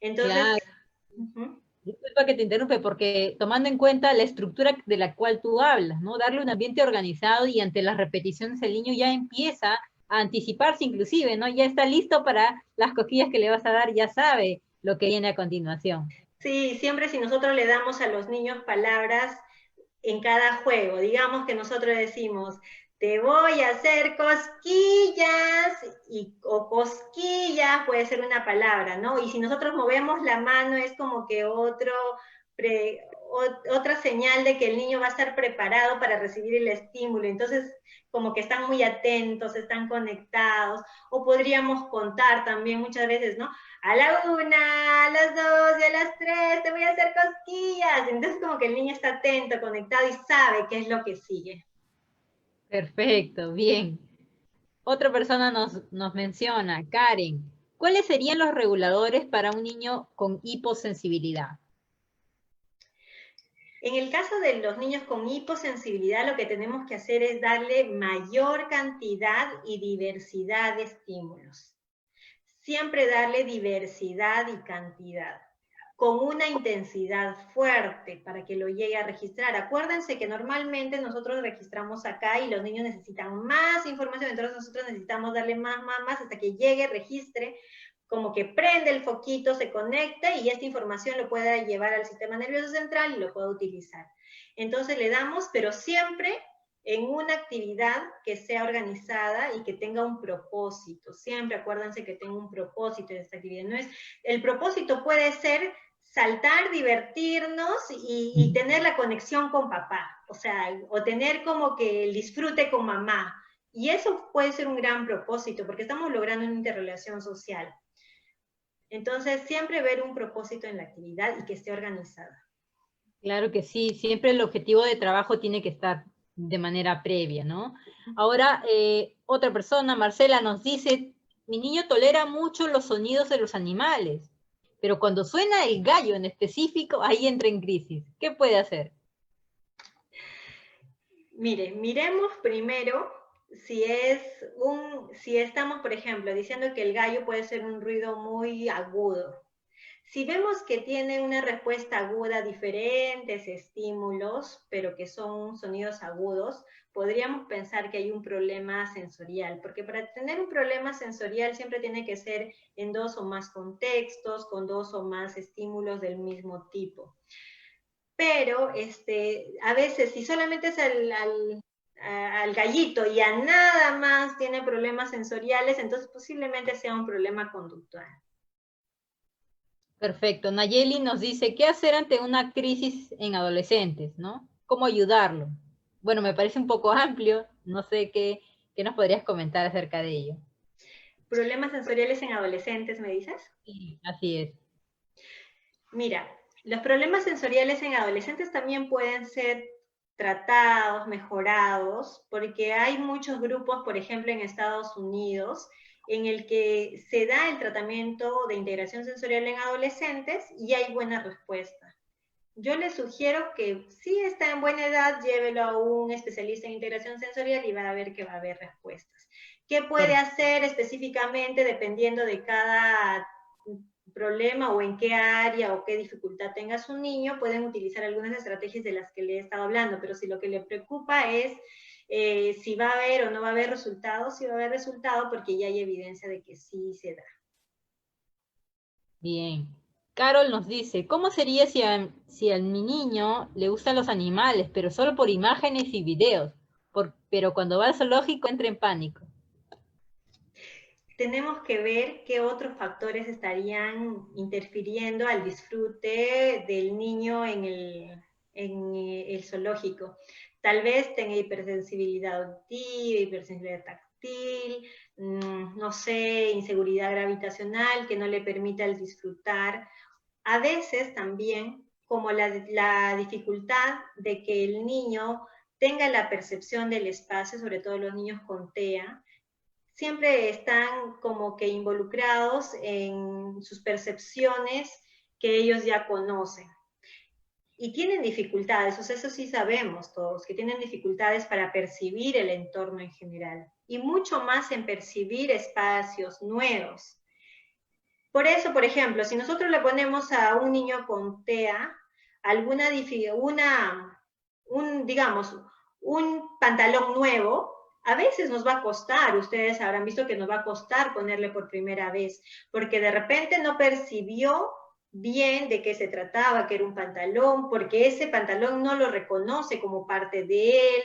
Entonces, Claro. Disculpa que te interrumpe, porque tomando en cuenta la estructura de la cual tú hablas, ¿no? Darle un ambiente organizado y ante las repeticiones el niño ya empieza a anticiparse inclusive, ¿no? Ya está listo para las cosquillas que le vas a dar, ya sabe lo que viene a continuación. sí, siempre si nosotros le damos a los niños palabras en cada juego, digamos que nosotros decimos, te voy a hacer cosquillas, o cosquillas puede ser una palabra, ¿no? Y si nosotros movemos la mano es como que otra señal de que el niño va a estar preparado para recibir el estímulo. Entonces, como que están muy atentos, están conectados, o podríamos contar también muchas veces, ¿no? A la 1, a las 2 y a las 3 te voy a hacer cosquillas. Entonces como que el niño está atento, conectado y sabe qué es lo que sigue. Perfecto, bien. Otra persona nos menciona, Karen, ¿cuáles serían los reguladores para un niño con hiposensibilidad? En el caso de los niños con hiposensibilidad, lo que tenemos que hacer es darle mayor cantidad y diversidad de estímulos. Siempre darle diversidad y cantidad, con una intensidad fuerte para que lo llegue a registrar. Acuérdense que normalmente nosotros registramos acá y los niños necesitan más información, entonces nosotros necesitamos darle más, hasta que llegue, registre, como que prende el foquito, se conecta y esta información lo pueda llevar al sistema nervioso central y lo pueda utilizar. Entonces le damos, pero siempre en una actividad que sea organizada y que tenga un propósito. Siempre acuérdense que tenga un propósito en esta actividad. No es, el propósito puede ser saltar, divertirnos y tener la conexión con papá, o sea, o tener como que el disfrute con mamá. Y eso puede ser un gran propósito, porque estamos logrando una interrelación social. Entonces, siempre ver un propósito en la actividad y que esté organizada. Claro que sí, siempre el objetivo de trabajo tiene que estar de manera previa, ¿no? Ahora, otra persona, Marcela, nos dice, mi niño tolera mucho los sonidos de los animales, pero cuando suena el gallo en específico, ahí entra en crisis. ¿Qué puede hacer? Mire, miremos primero si estamos, por ejemplo, diciendo que el gallo puede ser un ruido muy agudo. Si vemos que tiene una respuesta aguda a diferentes estímulos, pero que son sonidos agudos, podríamos pensar que hay un problema sensorial, porque para tener un problema sensorial siempre tiene que ser en 2 o más contextos, con 2 o más estímulos del mismo tipo. Pero a veces, si solamente es al gallito y a nada más tiene problemas sensoriales, entonces posiblemente sea un problema conductual. Perfecto. Nayeli nos dice, ¿qué hacer ante una crisis en adolescentes, ¿no? ¿Cómo ayudarlo? Bueno, me parece un poco amplio, no sé qué nos podrías comentar acerca de ello. ¿Problemas sensoriales en adolescentes, me dices? Sí, así es. Mira, los problemas sensoriales en adolescentes también pueden ser tratados, mejorados, porque hay muchos grupos, por ejemplo, en Estados Unidos, en el que se da el tratamiento de integración sensorial en adolescentes y hay buena respuesta. Yo le sugiero que si está en buena edad, llévelo a un especialista en integración sensorial y va a ver que va a haber respuestas. ¿Qué puede hacer específicamente dependiendo de cada problema o en qué área o qué dificultad tenga su niño? Pueden utilizar algunas estrategias de las que le he estado hablando, pero si lo que le preocupa es si va a haber o no va a haber resultados, si va a haber resultado, porque ya hay evidencia de que sí se da. Bien. Carol nos dice, ¿cómo sería si a mi niño le gustan los animales, pero solo por imágenes y videos? Pero cuando va al zoológico entra en pánico. Tenemos que ver qué otros factores estarían interfiriendo al disfrute del niño en el zoológico. Tal vez tenga hipersensibilidad auditiva, hipersensibilidad táctil, no sé, inseguridad gravitacional que no le permita el disfrutar. A veces también, como la dificultad de que el niño tenga la percepción del espacio, sobre todo los niños con TEA, siempre están como que involucrados en sus percepciones que ellos ya conocen. Y tienen dificultades, o sea, eso sí sabemos todos, que tienen dificultades para percibir el entorno en general, y mucho más en percibir espacios nuevos. Por eso, por ejemplo, si nosotros le ponemos a un niño con TEA digamos, un pantalón nuevo, a veces nos va a costar, ustedes habrán visto que nos va a costar ponerle por primera vez, porque de repente no percibió bien de qué se trataba, que era un pantalón, porque ese pantalón no lo reconoce como parte de él,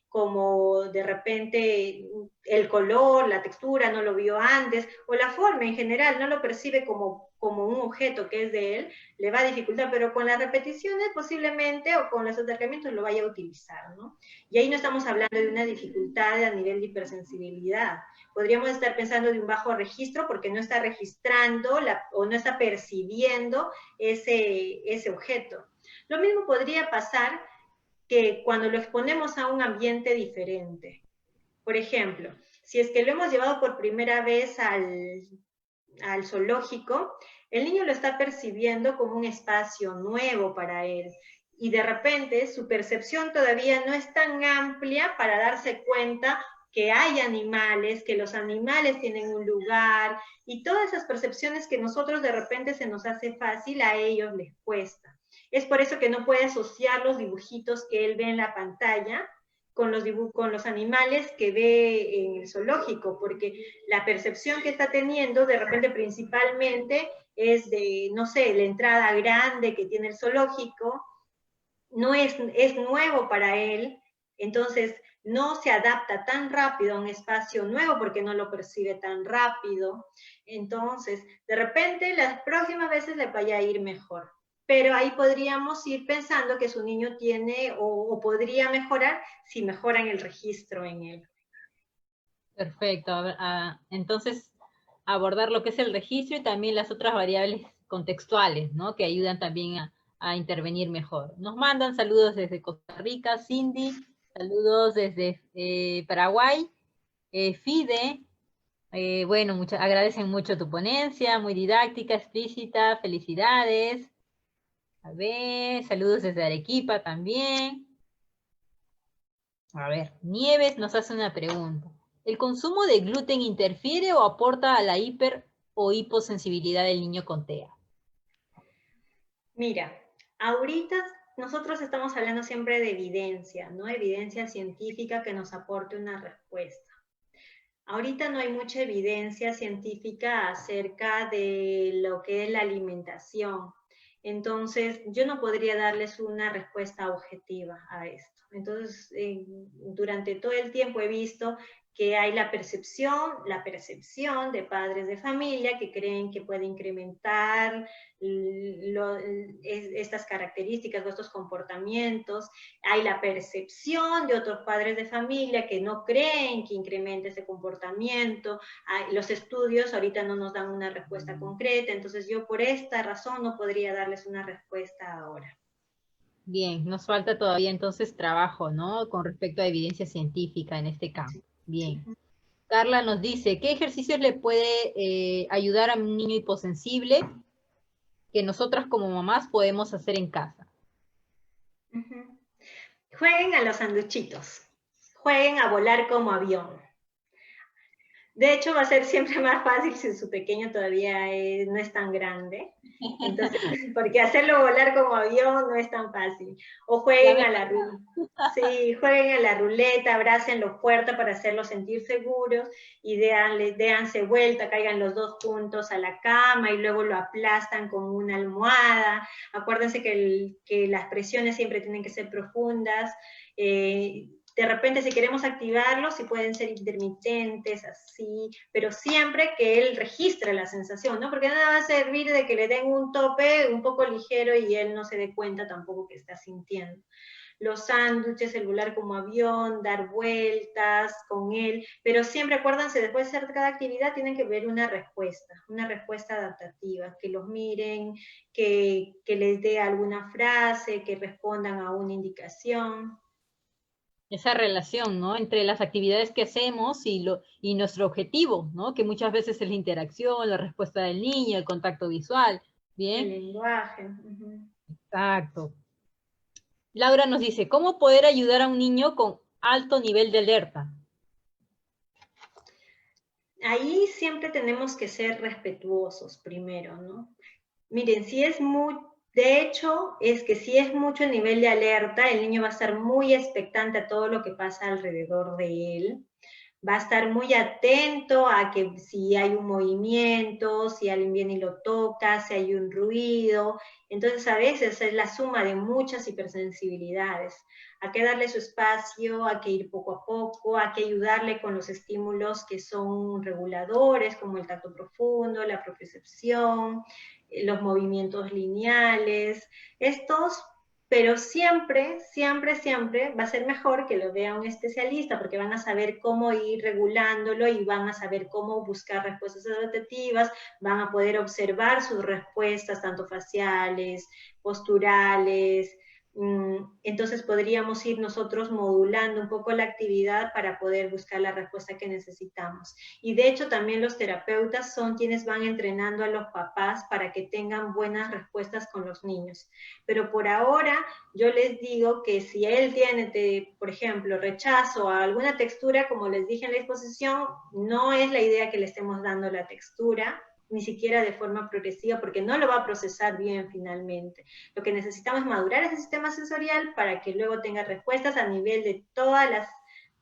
como de repente el color, la textura, no lo vio antes, o la forma en general, no lo percibe como un objeto que es de él, le va a dificultar, pero con las repeticiones posiblemente o con los acercamientos lo vaya a utilizar, ¿no? Y ahí no estamos hablando de una dificultad a nivel de hipersensibilidad. Podríamos estar pensando de un bajo registro porque no está registrando o no está percibiendo ese objeto. Lo mismo podría pasar que cuando lo exponemos a un ambiente diferente. Por ejemplo, si es que lo hemos llevado por primera vez al zoológico, el niño lo está percibiendo como un espacio nuevo para él. y de repente su percepción todavía no es tan amplia para darse cuenta que hay animales, que los animales tienen un lugar, y todas esas percepciones que nosotros de repente se nos hace fácil, a ellos les cuesta. Es por eso que no puede asociar los dibujitos que él ve en la pantalla con los animales que ve en el zoológico, porque la percepción que está teniendo de repente principalmente es de, no sé, la entrada grande que tiene el zoológico, no es nuevo para él, entonces no se adapta tan rápido a un espacio nuevo porque no lo percibe tan rápido. Entonces, de repente las próximas veces le vaya a ir mejor. Pero ahí podríamos ir pensando que su niño tiene o podría mejorar si mejoran el registro en él. Perfecto. Entonces, abordar lo que es el registro y también las otras variables contextuales, ¿no? Que ayudan también a intervenir mejor. Nos mandan saludos desde Costa Rica, Cindy, saludos desde Paraguay, Fide, bueno, agradecen mucho tu ponencia, muy didáctica, explícita, felicidades. A ver, saludos desde Arequipa también. A ver, Nieves nos hace una pregunta. ¿El consumo de gluten interfiere o aporta a la hiper o hiposensibilidad del niño con TEA? Mira, ahorita nosotros estamos hablando siempre de evidencia, ¿no? Evidencia científica que nos aporte una respuesta. Ahorita no hay mucha evidencia científica acerca de lo que es la alimentación. Entonces, yo no podría darles una respuesta objetiva a esto. Entonces, durante todo el tiempo he visto que hay la percepción de padres de familia que creen que puede incrementar estas características o estos comportamientos. Hay la percepción de otros padres de familia que no creen que incremente ese comportamiento. Los estudios ahorita no nos dan una respuesta concreta, entonces yo por esta razón no podría darles una respuesta ahora. Bien, nos falta todavía entonces trabajo, ¿no? Con respecto a evidencia científica en este campo. Bien. Carla nos dice, ¿qué ejercicios le puede ayudar a un niño hiposensible que nosotras como mamás podemos hacer en casa? Jueguen a los sanduchitos, jueguen a volar como avión. De hecho, va a ser siempre más fácil si su pequeño todavía no es tan grande. Entonces, porque hacerlo volar como avión no es tan fácil. O jueguen a la ruleta. Sí, jueguen a la ruleta, abrácenlo fuerte para hacerlos sentir seguros y déanse vuelta, caigan los dos juntos a la cama y luego lo aplastan con una almohada. Acuérdense que las presiones siempre tienen que ser profundas. De repente si queremos activarlos, sí pueden ser intermitentes, así, pero siempre que él registre la sensación, ¿no? Porque nada va a servir de que le den un tope un poco ligero y él no se dé cuenta tampoco que está sintiendo. Los sándwiches, el volar como avión, dar vueltas con él, pero siempre acuérdense, después de hacer cada actividad tienen que ver una respuesta adaptativa, que los miren, que les dé alguna frase, que respondan a una indicación. Esa relación, ¿no? Entre las actividades que hacemos y nuestro objetivo, ¿no? Que muchas veces es la interacción, la respuesta del niño, el contacto visual. Bien. El lenguaje. Exacto. Laura nos dice, ¿cómo poder ayudar a un niño con alto nivel de alerta? Ahí siempre tenemos que ser respetuosos primero, ¿no? Miren, si es muy, de hecho, es que si es mucho el nivel de alerta, el niño va a estar muy expectante a todo lo que pasa alrededor de él. Va a estar muy atento a que si hay un movimiento, si alguien viene y lo toca, si hay un ruido. Entonces a veces es la suma de muchas hipersensibilidades. Hay que darle su espacio, hay que ir poco a poco, hay que ayudarle con los estímulos que son reguladores, como el tacto profundo, la propiocepción, los movimientos lineales. Estos, pero siempre, siempre, siempre va a ser mejor que lo vea un especialista, porque van a saber cómo ir regulándolo y van a saber cómo buscar respuestas adaptativas, van a poder observar sus respuestas, tanto faciales, posturales, Entonces podríamos ir nosotros modulando un poco la actividad para poder buscar la respuesta que necesitamos. Y de hecho también los terapeutas son quienes van entrenando a los papás para que tengan buenas respuestas con los niños. Pero por ahora yo les digo que si él tiene, por ejemplo, rechazo a alguna textura, como les dije en la exposición, no es la idea que le estemos dando la textura, ni siquiera de forma progresiva, porque no lo va a procesar bien finalmente. Lo que necesitamos es madurar ese sistema sensorial para que luego tenga respuestas a nivel de todas las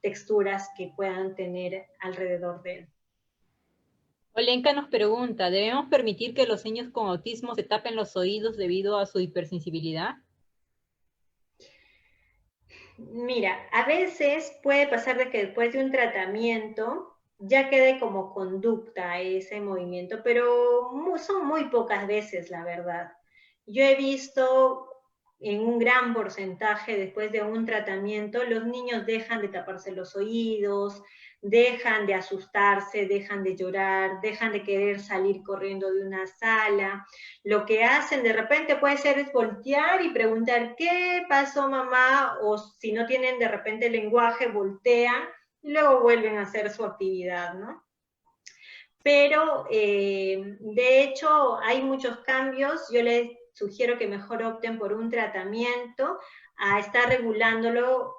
texturas que puedan tener alrededor de él. Olenka nos pregunta, ¿debemos permitir que los niños con autismo se tapen los oídos debido a su hipersensibilidad? Mira, a veces puede pasar de que después de un tratamiento ya quede como conducta ese movimiento, pero son muy pocas veces, la verdad. Yo he visto en un gran porcentaje después de un tratamiento, los niños dejan de taparse los oídos, dejan de asustarse, dejan de llorar, dejan de querer salir corriendo de una sala. Lo que hacen de repente puede ser es voltear y preguntar, ¿qué pasó mamá? O si no tienen de repente lenguaje, voltean y luego vuelven a hacer su actividad, ¿no? Pero de hecho hay muchos cambios, yo les sugiero que mejor opten por un tratamiento a estar regulándolo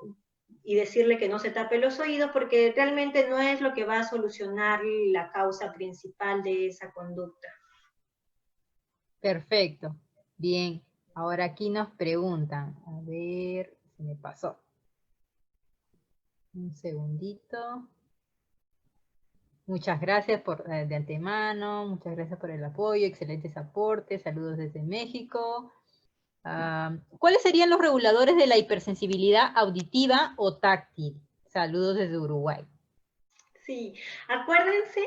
y decirle que no se tape los oídos, porque realmente no es lo que va a solucionar la causa principal de esa conducta. Perfecto. Bien. Ahora aquí nos preguntan. A ver, se me pasó. Un segundito. Muchas gracias de antemano, muchas gracias por el apoyo, excelentes aportes, saludos desde México. ¿Cuáles serían los reguladores de la hipersensibilidad auditiva o táctil? Saludos desde Uruguay. Sí, acuérdense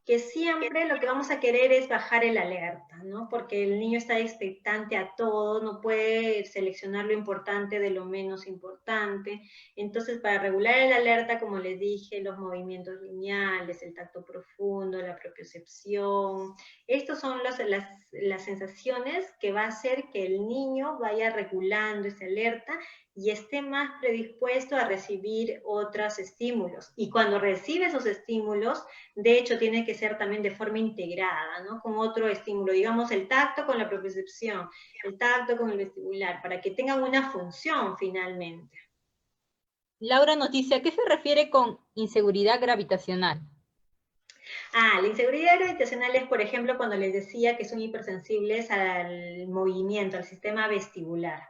que siempre lo que vamos a querer es bajar el alerta, ¿no? Porque el niño está expectante a todo, no puede seleccionar lo importante de lo menos importante. Entonces, para regular el alerta, como les dije, los movimientos lineales, el tacto profundo, la propiocepción, estos son las sensaciones que va a hacer que el niño vaya regulando esa alerta y esté más predispuesto a recibir otros estímulos. Y cuando recibe esos estímulos, de hecho, tiene que ser también de forma integrada, ¿no? Con otro estímulo, digamos el tacto con la propiocepción, el tacto con el vestibular, para que tengan una función finalmente. Laura nos dice, ¿a qué se refiere con inseguridad gravitacional? La inseguridad gravitacional es, por ejemplo, cuando les decía que son hipersensibles al movimiento, al sistema vestibular.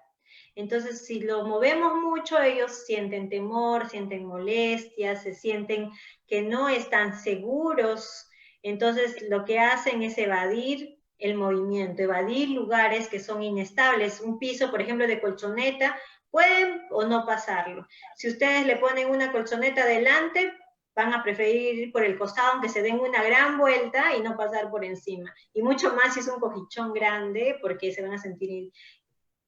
Entonces, si lo movemos mucho, ellos sienten temor, sienten molestias, se sienten que no están seguros. Entonces, lo que hacen es evadir el movimiento, evadir lugares que son inestables. Un piso, por ejemplo, de colchoneta, pueden o no pasarlo. Si ustedes le ponen una colchoneta delante, van a preferir ir por el costado, aunque se den una gran vuelta y no pasar por encima. Y mucho más si es un cojichón grande, porque se van a sentir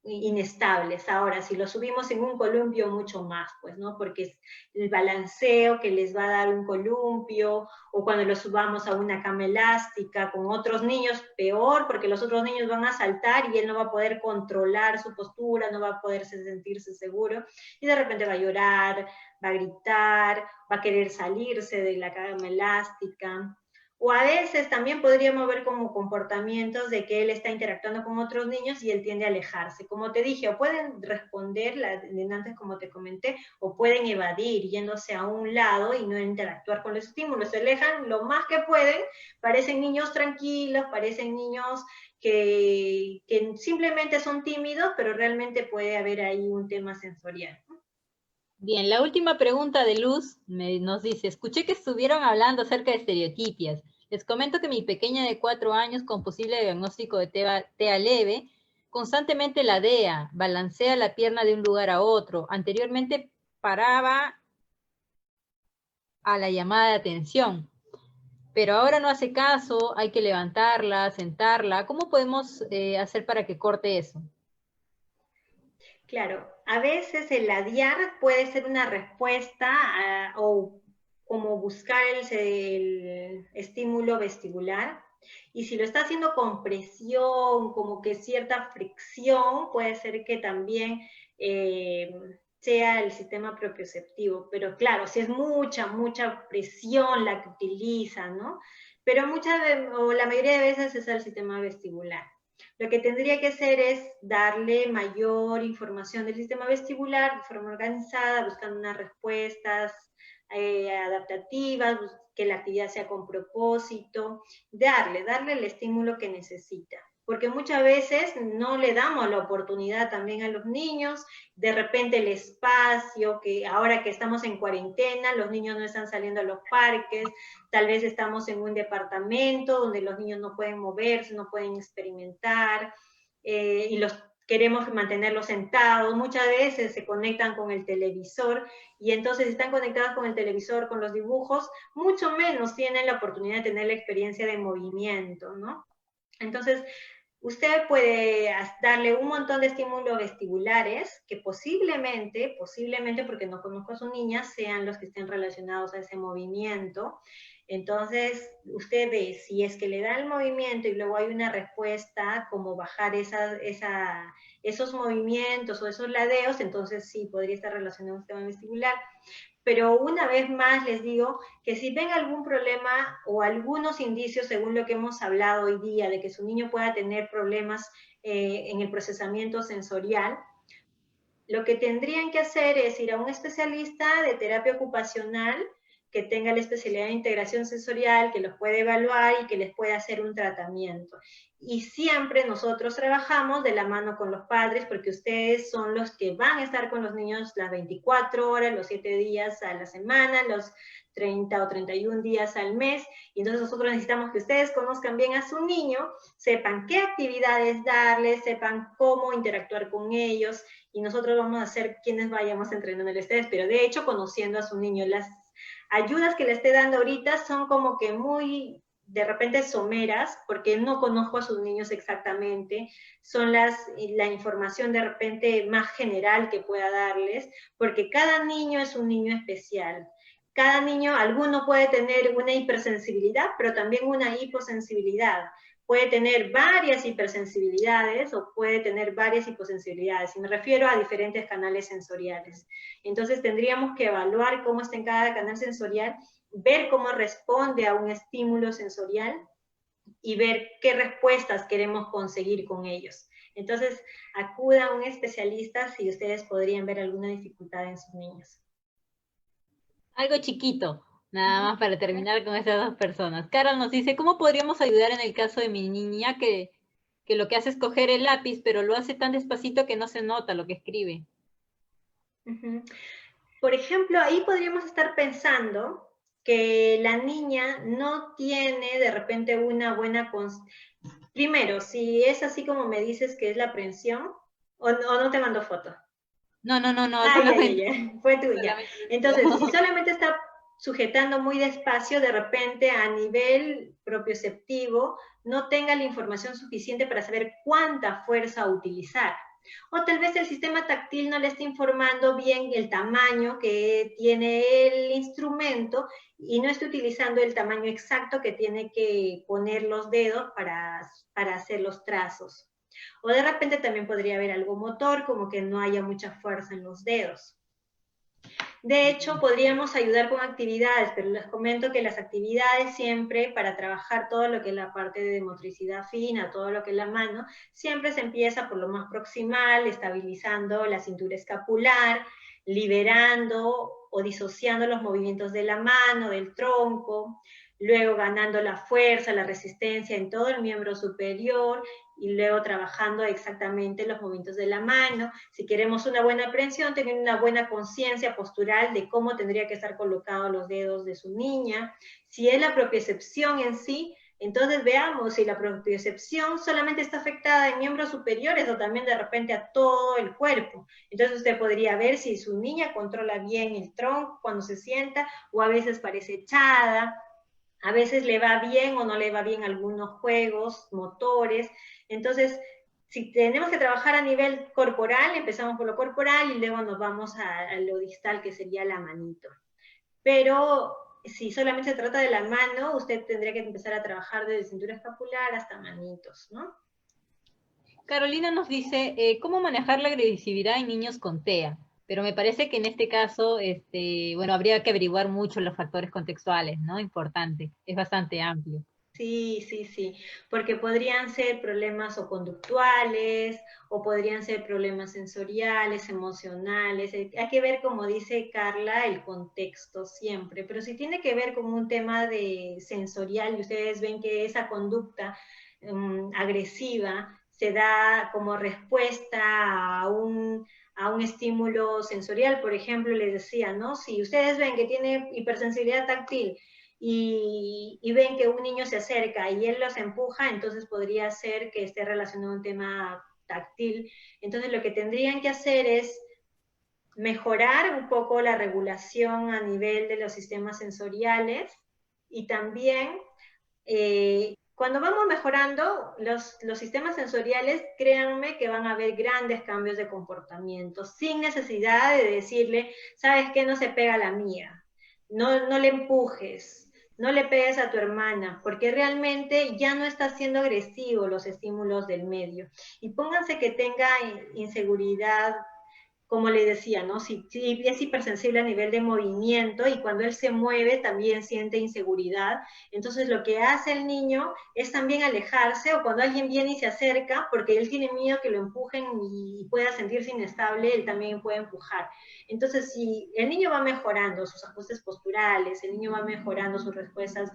inestables. Ahora, si lo subimos en un columpio, mucho más, pues, ¿no? Porque es el balanceo que les va a dar un columpio, o cuando lo subamos a una cama elástica con otros niños, peor, porque los otros niños van a saltar y él no va a poder controlar su postura, no va a poder sentirse seguro, y de repente va a llorar, va a gritar, va a querer salirse de la cama elástica. O a veces también podríamos ver como comportamientos de que él está interactuando con otros niños y él tiende a alejarse. Como te dije, o pueden responder, antes como te comenté, o pueden evadir yéndose a un lado y no interactuar con los estímulos. Se alejan lo más que pueden, parecen niños tranquilos, parecen niños que simplemente son tímidos, pero realmente puede haber ahí un tema sensorial. Bien, la última pregunta de Luz nos dice, escuché que estuvieron hablando acerca de estereotipias. Les comento que mi pequeña de 4 años con posible diagnóstico de TEA leve, constantemente ladea, balancea la pierna de un lugar a otro. Anteriormente paraba a la llamada de atención, pero ahora no hace caso, hay que levantarla, sentarla. ¿Cómo podemos hacer para que corte eso? Claro, a veces el ladear puede ser una respuesta o como buscar el estímulo vestibular. Y si lo está haciendo con presión, como que cierta fricción, puede ser que también sea el sistema propioceptivo. Pero claro, si es mucha presión la que utiliza, ¿no? Pero o la mayoría de veces es el sistema vestibular. Lo que tendría que hacer es darle mayor información del sistema vestibular de forma organizada, buscando unas respuestas adaptativas, que la actividad sea con propósito, darle el estímulo que necesita. Porque muchas veces no le damos la oportunidad también a los niños, de repente el espacio, que ahora que estamos en cuarentena, los niños no están saliendo a los parques, tal vez estamos en un departamento donde los niños no pueden moverse, no pueden experimentar, y los queremos mantenerlos sentados, muchas veces se conectan con el televisor y entonces están conectados con el televisor, con los dibujos, mucho menos tienen la oportunidad de tener la experiencia de movimiento, ¿no? Entonces, usted puede darle un montón de estímulos vestibulares que posiblemente, porque no conozco a su niña, sean los que estén relacionados a ese movimiento. Entonces, usted ve si es que le da el movimiento y luego hay una respuesta, como bajar esos movimientos o esos ladeos, entonces sí, podría estar relacionado a un sistema vestibular. Pero una vez más les digo que si ven algún problema o algunos indicios, según lo que hemos hablado hoy día, de que su niño pueda tener problemas en el procesamiento sensorial, lo que tendrían que hacer es ir a un especialista de terapia ocupacional que tenga la especialidad de integración sensorial, que los puede evaluar y que les pueda hacer un tratamiento. Y siempre nosotros trabajamos de la mano con los padres, porque ustedes son los que van a estar con los niños las 24 horas, los 7 días a la semana, los 30 o 31 días al mes, y entonces nosotros necesitamos que ustedes conozcan bien a su niño, sepan qué actividades darles, sepan cómo interactuar con ellos, y nosotros vamos a ser quienes vayamos entrenando ustedes, pero de hecho conociendo a su niño. Las ayudas que le esté dando ahorita son como que muy de repente someras, porque no conozco a sus niños exactamente, son la información de repente más general que pueda darles, porque cada niño es un niño especial. Cada niño, alguno puede tener una hipersensibilidad, pero también una hiposensibilidad. Puede tener varias hipersensibilidades o puede tener varias hiposensibilidades, y me refiero a diferentes canales sensoriales. Entonces tendríamos que evaluar cómo está en cada canal sensorial, ver cómo responde a un estímulo sensorial y ver qué respuestas queremos conseguir con ellos. Entonces, acuda a un especialista si ustedes podrían ver alguna dificultad en sus niños. Algo chiquito, nada más para terminar con esas dos personas. Carol nos dice, ¿cómo podríamos ayudar en el caso de mi niña que lo que hace es coger el lápiz, pero lo hace tan despacito que no se nota lo que escribe? Por ejemplo, ahí podríamos estar pensando que la niña no tiene de repente una buena... Primero, si es así como me dices que es la aprensión, o no te mando foto. No, solamente. Fue tuya. Entonces, si solamente está sujetando muy despacio, de repente a nivel propioceptivo no tenga la información suficiente para saber cuánta fuerza utilizar. O tal vez el sistema táctil no le está informando bien el tamaño que tiene el instrumento y no está utilizando el tamaño exacto que tiene que poner los dedos para hacer los trazos. O de repente también podría haber algo motor, como que no haya mucha fuerza en los dedos. De hecho, podríamos ayudar con actividades, pero les comento que las actividades siempre, para trabajar todo lo que es la parte de motricidad fina, todo lo que es la mano, siempre se empieza por lo más proximal, estabilizando la cintura escapular, liberando o disociando los movimientos de la mano, del tronco, luego ganando la fuerza, la resistencia en todo el miembro superior, y luego trabajando exactamente los movimientos de la mano. Si queremos una buena aprehensión, tener una buena conciencia postural de cómo tendría que estar colocados los dedos de su niña. Si es la propiocepción en sí, entonces veamos si la propiocepción solamente está afectada en miembros superiores o también de repente a todo el cuerpo. Entonces usted podría ver si su niña controla bien el tronco cuando se sienta, o a veces parece echada, a veces le va bien o no le va bien algunos juegos, motores. Entonces, si tenemos que trabajar a nivel corporal, empezamos por lo corporal y luego nos vamos a lo distal, que sería la manito. Pero si solamente se trata de la mano, usted tendría que empezar a trabajar desde cintura escapular hasta manitos, ¿no? Carolina nos dice, ¿cómo manejar la agresividad en niños con TEA? Pero me parece que en este caso, bueno, habría que averiguar mucho los factores contextuales, ¿no? Importante, es bastante amplio. Sí, sí, sí, porque podrían ser problemas o conductuales, o podrían ser problemas sensoriales, emocionales. Hay que ver, como dice Carla, el contexto siempre, pero si tiene que ver con un tema de sensorial y ustedes ven que esa conducta agresiva se da como respuesta a un estímulo sensorial, por ejemplo, les decía, ¿no? Si ustedes ven que tiene hipersensibilidad táctil, y ven que un niño se acerca y él los empuja, entonces podría ser que esté relacionado a un tema táctil. Entonces lo que tendrían que hacer es mejorar un poco la regulación a nivel de los sistemas sensoriales y también cuando vamos mejorando los sistemas sensoriales, créanme que van a haber grandes cambios de comportamiento, sin necesidad de decirle, ¿sabes qué? No se pega la mía, no le empujes, no le pegues a tu hermana, porque realmente ya no está siendo agresivo los estímulos del medio. Y pónganse que tenga inseguridad, como le decía, ¿no? Si es hipersensible a nivel de movimiento y cuando él se mueve también siente inseguridad, entonces lo que hace el niño es también alejarse o cuando alguien viene y se acerca, porque él tiene miedo que lo empujen y pueda sentirse inestable, él también puede empujar. Entonces, si el niño va mejorando sus ajustes posturales, el niño va mejorando sus respuestas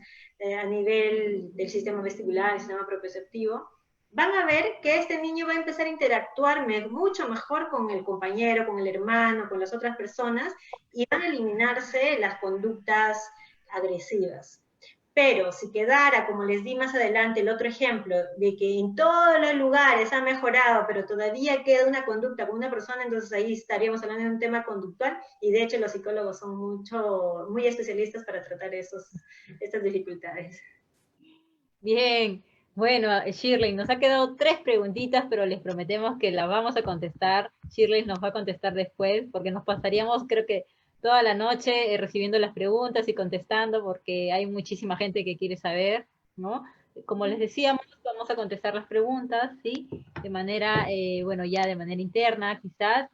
a nivel del sistema vestibular, el sistema propioceptivo, van a ver que este niño va a empezar a interactuar mucho mejor con el compañero, con el hermano, con las otras personas, y van a eliminarse las conductas agresivas. Pero si quedara, como les di más adelante, el otro ejemplo, de que en todos los lugares ha mejorado, pero todavía queda una conducta con una persona, entonces ahí estaríamos hablando de un tema conductual, y de hecho los psicólogos son muy especialistas para tratar estas dificultades. Bien, bueno, Shirley, nos ha quedado 3 preguntitas, pero les prometemos que las vamos a contestar. Shirley nos va a contestar después, porque nos pasaríamos, creo que, toda la noche recibiendo las preguntas y contestando, porque hay muchísima gente que quiere saber, ¿no? Como les decíamos, vamos a contestar las preguntas, ¿sí? De manera, bueno, ya de manera interna, quizás,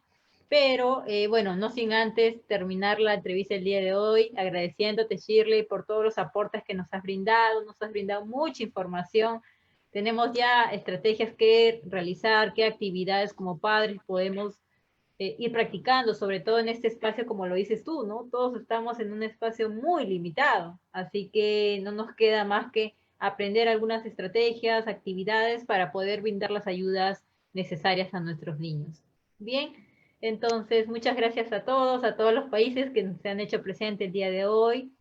pero bueno, no sin antes terminar la entrevista el día de hoy, agradeciéndote, Shirley, por todos los aportes que nos has brindado mucha información. Tenemos ya estrategias que realizar, qué actividades como padres podemos ir practicando, sobre todo en este espacio, como lo dices tú, ¿no? Todos estamos en un espacio muy limitado, así que no nos queda más que aprender algunas estrategias, actividades para poder brindar las ayudas necesarias a nuestros niños. Bien, entonces muchas gracias a todos los países que se han hecho presente el día de hoy,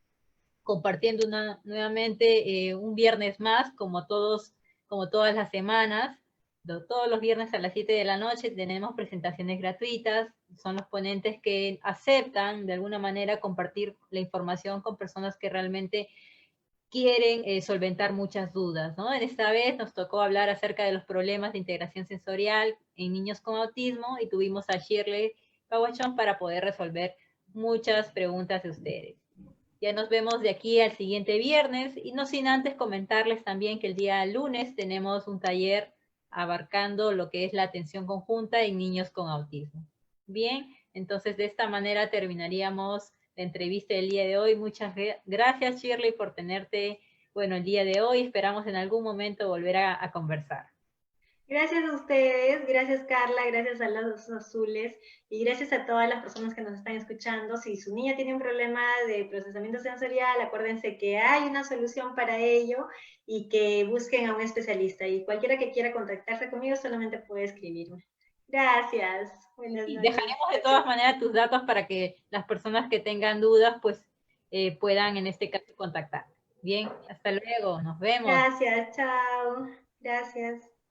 compartiendo nuevamente un viernes más, como todas las semanas. Todos los viernes a las 7 de la noche tenemos presentaciones gratuitas. Son los ponentes que aceptan de alguna manera compartir la información con personas que realmente quieren solventar muchas dudas, ¿no? En esta vez nos tocó hablar acerca de los problemas de integración sensorial en niños con autismo y tuvimos a Shirley Pawachon para poder resolver muchas preguntas de ustedes. Ya nos vemos de aquí al siguiente viernes y no sin antes comentarles también que el día lunes tenemos un taller abarcando lo que es la atención conjunta en niños con autismo. Bien, entonces de esta manera terminaríamos la entrevista del día de hoy. Muchas gracias, Shirley, por tenerte, bueno, el día de hoy. Esperamos en algún momento volver a conversar. Gracias a ustedes, gracias Carla, gracias a los azules y gracias a todas las personas que nos están escuchando. Si su niña tiene un problema de procesamiento sensorial, acuérdense que hay una solución para ello y que busquen a un especialista. Y cualquiera que quiera contactarse conmigo solamente puede escribirme. Gracias. Buenas Y noches. dejaremos de todas maneras tus datos para que las personas que tengan dudas, pues puedan en este caso contactar. Bien, hasta luego, nos vemos. Gracias, chao. Gracias.